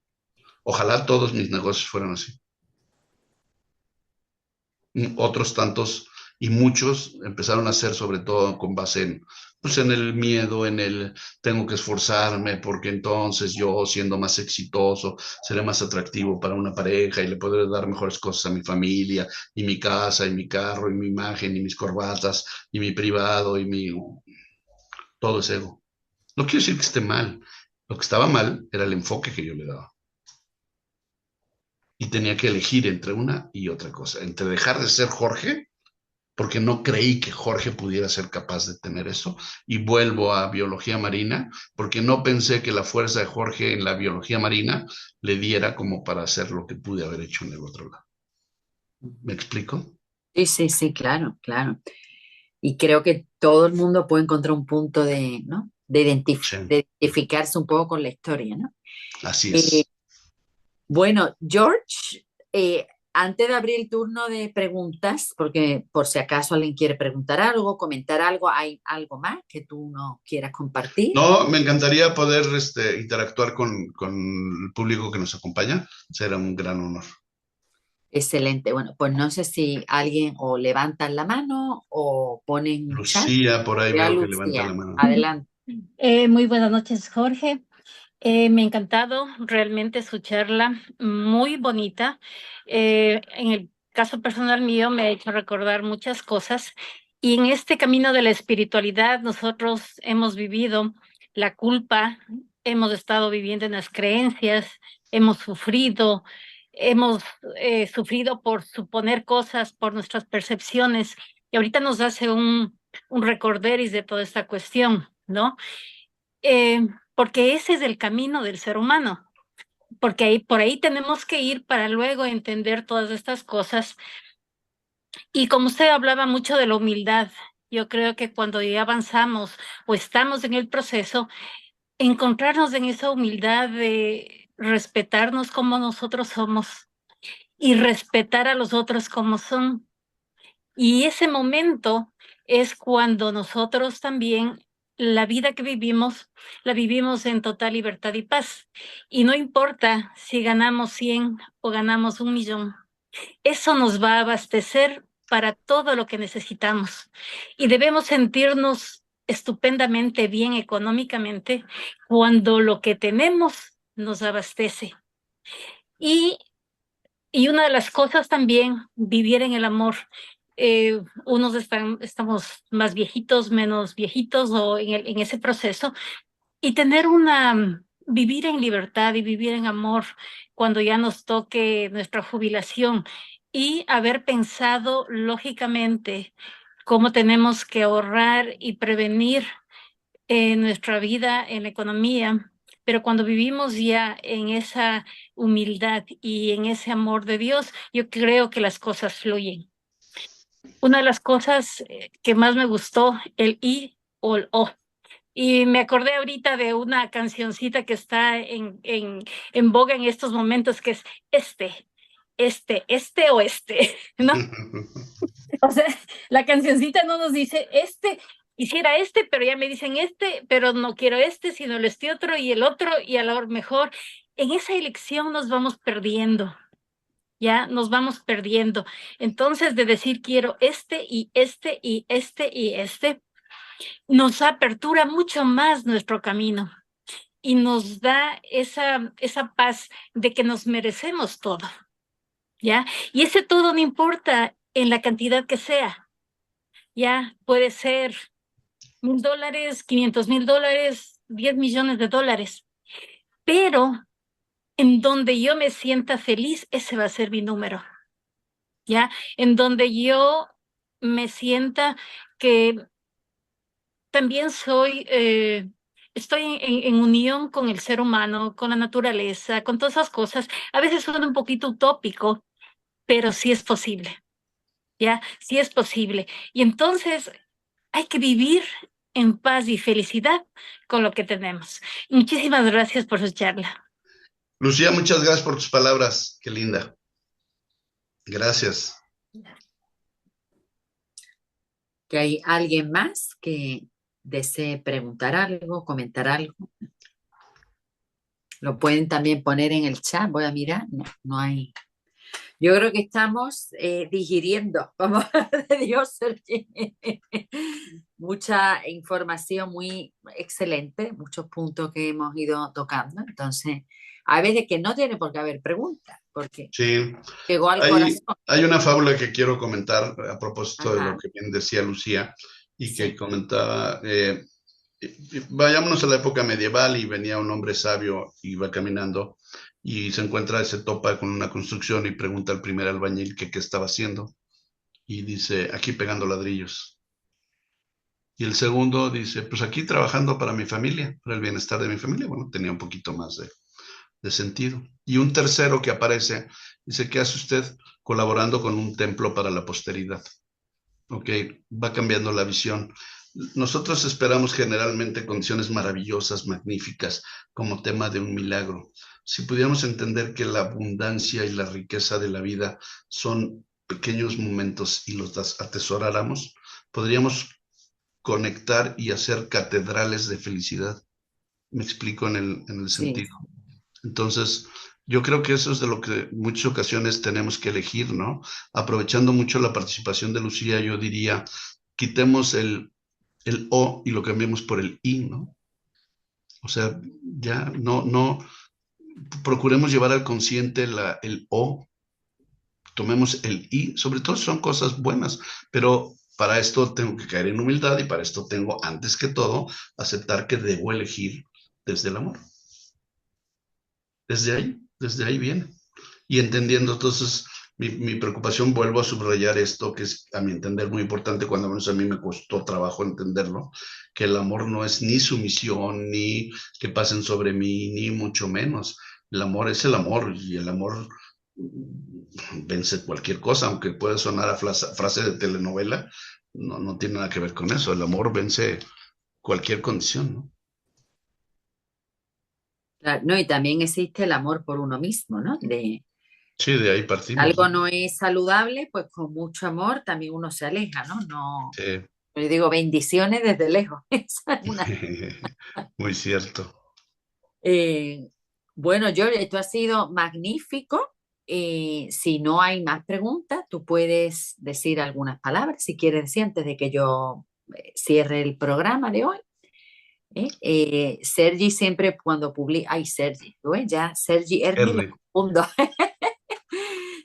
Ojalá todos mis negocios fueran así. Otros tantos y muchos empezaron a hacer sobre todo con base en, pues en el miedo, en el tengo que esforzarme porque entonces yo siendo más exitoso seré más atractivo para una pareja y le podré dar mejores cosas a mi familia y mi casa y mi carro y mi imagen y mis corbatas y mi privado y mi todo ese ego. No quiero decir que esté mal. Lo que estaba mal era el enfoque que yo le daba. Y tenía que elegir entre una y otra cosa, entre dejar de ser Jorge porque no creí que Jorge pudiera ser capaz de tener eso. Y vuelvo a biología marina, porque no pensé que la fuerza de Jorge en la biología marina le diera como para hacer lo que pude haber hecho en el otro lado. ¿Me explico? Sí, sí, sí, claro, claro. Y creo que todo el mundo puede encontrar un punto de, ¿no? Sí, de identificarse un poco con la historia, ¿no? así Eh, es. bueno, George, antes de abrir el turno de preguntas, porque por si acaso alguien quiere preguntar algo, comentar algo, ¿hay algo más que tú no quieras compartir? No, me encantaría poder interactuar con el público que nos acompaña. Será un gran honor. Excelente. Bueno, pues no sé si alguien o levantan la mano o ponen un chat. Lucía, por ahí Ya, veo que levanta la Lucía, mano. adelante. Muy buenas noches, Jorge. Me ha encantado realmente su charla, muy bonita. En el caso personal mío me ha hecho recordar muchas cosas y en este camino de la espiritualidad nosotros hemos vivido la culpa, hemos estado viviendo en las creencias, hemos hemos sufrido por suponer cosas, por nuestras percepciones y ahorita nos hace un recorderis de toda esta cuestión, ¿no? Eh, Porque ese es el camino del ser humano, porque ahí, por ahí tenemos que ir para luego entender todas estas cosas. Y como usted hablaba mucho de la humildad, yo creo que cuando ya avanzamos o estamos en el proceso, encontrarnos en esa humildad de respetarnos como nosotros somos y respetar a los otros como son. Y ese momento es cuando nosotros también, la vida que vivimos, la vivimos en total libertad y paz. Y no importa si ganamos 100 o ganamos 1 millón, eso nos va a abastecer para todo lo que necesitamos. Y debemos sentirnos estupendamente bien económicamente cuando lo que tenemos nos abastece. Y y una de las cosas también, vivir en el amor. Unos estamos más viejitos, menos viejitos o en ese proceso. Y tener vivir en libertad y vivir en amor cuando ya nos toque nuestra jubilación y haber pensado lógicamente cómo tenemos que ahorrar y prevenir en nuestra vida, en la economía, pero cuando vivimos ya en esa humildad y en ese amor de Dios, yo creo que las cosas fluyen. Una de las cosas que más me gustó, el I o el O. Y me acordé ahorita de una cancioncita que está en boga en estos momentos, que es este o este, ¿no? O sea, la cancioncita no nos dice quisiera pero ya me dicen pero no quiero sino este otro y el otro, y a lo mejor en esa elección nos vamos perdiendo, ya nos vamos perdiendo. Entonces, de decir quiero este y este y este y este, nos apertura mucho más nuestro camino y nos da esa paz de que nos merecemos todo, ¿ya? Y ese todo no importa en la cantidad que sea. Ya puede ser $1,000, $500,000, $10 millones, pero en donde yo me sienta feliz, ese va a ser mi número, ¿ya? En donde yo me sienta que también estoy en unión con el ser humano, con la naturaleza, con todas esas cosas. A veces suena un poquito utópico, pero sí es posible, ¿ya? Sí es posible. Y entonces hay que vivir en paz y felicidad con lo que tenemos. Muchísimas gracias por su charla. Lucía, muchas gracias por tus palabras. Qué linda. Gracias. ¿Que hay alguien más que desee preguntar algo, comentar algo? Lo pueden también poner en el chat, voy a mirar, no, no hay. Yo creo que estamos digiriendo, vamos de Dios, Sergi. Mucha información muy excelente, muchos puntos que hemos ido tocando. Entonces, hay veces que no tiene por qué haber preguntas, porque Sí, llegó al hay, corazón. hay una fábula que quiero comentar a propósito de lo Ajá, que bien decía Lucía y que sí. comentaba. Vayámonos a la época medieval y venía un hombre sabio, iba caminando y se topa con una construcción y pregunta al primer albañil que qué estaba haciendo y dice, aquí pegando ladrillos. Y el segundo dice, pues aquí trabajando para mi familia, para el bienestar de mi familia. Bueno, tenía un poquito más de sentido. Y un tercero que aparece dice, ¿qué hace usted colaborando con un templo para la posteridad? Ok, va cambiando la visión. nosotros esperamos generalmente condiciones maravillosas, magníficas, como tema de un milagro. Si pudiéramos entender que la abundancia y la riqueza de la vida son pequeños momentos y los atesoráramos, podríamos conectar y hacer catedrales de felicidad. Me explico en el Sí, sentido. Entonces, yo creo que eso es de lo que en muchas ocasiones tenemos que elegir, ¿no? Aprovechando mucho la participación de Lucía, yo diría, quitemos el O y lo cambiemos por el I, ¿no? O sea, ya no, procuremos llevar al consciente el O, tomemos el I, sobre todo son cosas buenas, pero para esto tengo que caer en humildad y para esto tengo, antes que todo, aceptar que debo elegir desde el amor. Desde ahí viene. Y entendiendo, entonces, mi preocupación, vuelvo a subrayar esto, que es a mi entender muy importante, cuando menos a mí me costó trabajo entenderlo, que el amor no es ni sumisión, ni que pasen sobre mí, ni mucho menos. El amor es el amor y el amor vence cualquier cosa, aunque pueda sonar a frase de telenovela, no tiene nada que ver con eso. El amor vence cualquier condición, ¿no? claro, no, y también existe el amor por uno mismo, ¿no? De Sí, de ahí partimos, algo ¿no? no es saludable, pues con mucho amor también uno se aleja, ¿no? No, Sí. yo digo bendiciones desde lejos. Esa es una. Muy cierto. Eh, bueno, George, esto ha sido magnífico. Si no hay más preguntas, tú puedes decir algunas palabras, si quieres decir, antes de que yo cierre el programa de hoy. Sergi siempre cuando publica, ay, Sergi, ¿tú ves? Ya Sergi Erni lo R. confundo.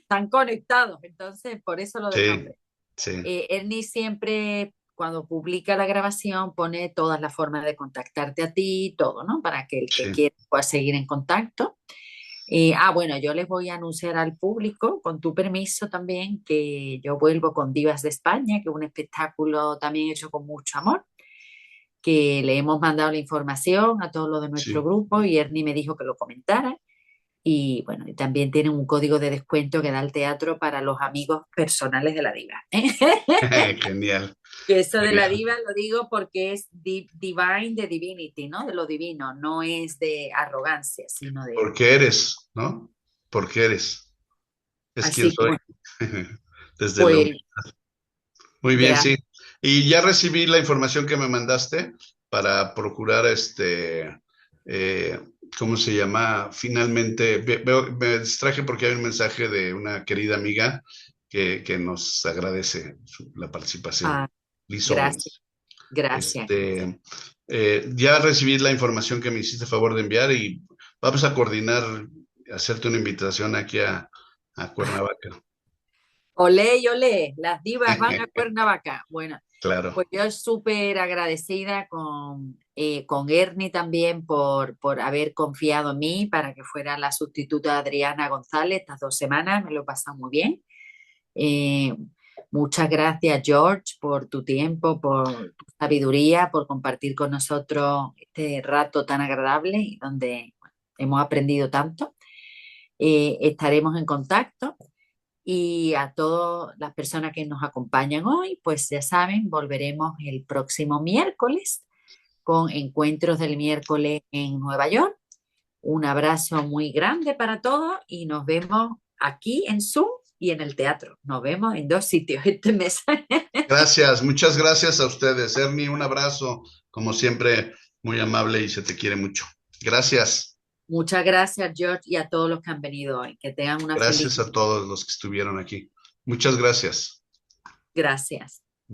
Están conectados, entonces por eso lo del Sí, nombre. sí, Ernie siempre, cuando publica la grabación, pone todas las formas de contactarte a ti y todo, ¿no? Para que el que sí. quiera pueda seguir en contacto. Bueno, yo les voy a anunciar al público, con tu permiso también, que yo vuelvo con Divas de España, que es un espectáculo también hecho con mucho amor, que le hemos mandado la información a todos los de nuestro Sí. grupo y Ernie me dijo que lo comentara. Y bueno, y también tienen un código de descuento que da el teatro para los amigos personales de la diva. Genial, Que eso de la genial. diva lo digo porque es divine de divinity, ¿no? De lo divino, no es de arrogancia, sino de. Porque eres, ¿no? Porque eres. Es quien Así que soy. bueno, Desde la pues humildad. Muy bien, sí. gracias. Y ya recibí la información que me mandaste para procurar eh, ¿cómo se llama? Finalmente, me distraje porque hay un mensaje de una querida amiga que nos agradece la participación. Ah, Liz gracias, Owens. gracias. Este, ya recibí la información que me hiciste favor de enviar y vamos a coordinar, hacerte una invitación aquí a Cuernavaca. Olé y olé, las divas van a Cuernavaca. Bueno, Claro, pues yo súper agradecida con Ernie también por haber confiado en mí para que fuera la sustituta de Adriana González estas 2 semanas. Me lo he pasado muy bien. Eh, Muchas gracias, George, por tu tiempo, por tu sabiduría, por compartir con nosotros este rato tan agradable y donde bueno, hemos aprendido tanto. Estaremos en contacto y a todas las personas que nos acompañan hoy, pues ya saben, volveremos el próximo miércoles con encuentros del miércoles en Nueva York. Un abrazo muy grande para todos y nos vemos aquí en Zoom y en el teatro. Nos vemos en 2 sitios este mes. gracias, muchas gracias a ustedes. Ernie, un abrazo, como siempre, muy amable y se te quiere mucho. Gracias, Muchas gracias, George, y a todos los que han venido hoy. Que tengan una feliz. gracias a todos los que estuvieron aquí. Muchas gracias. Gracias.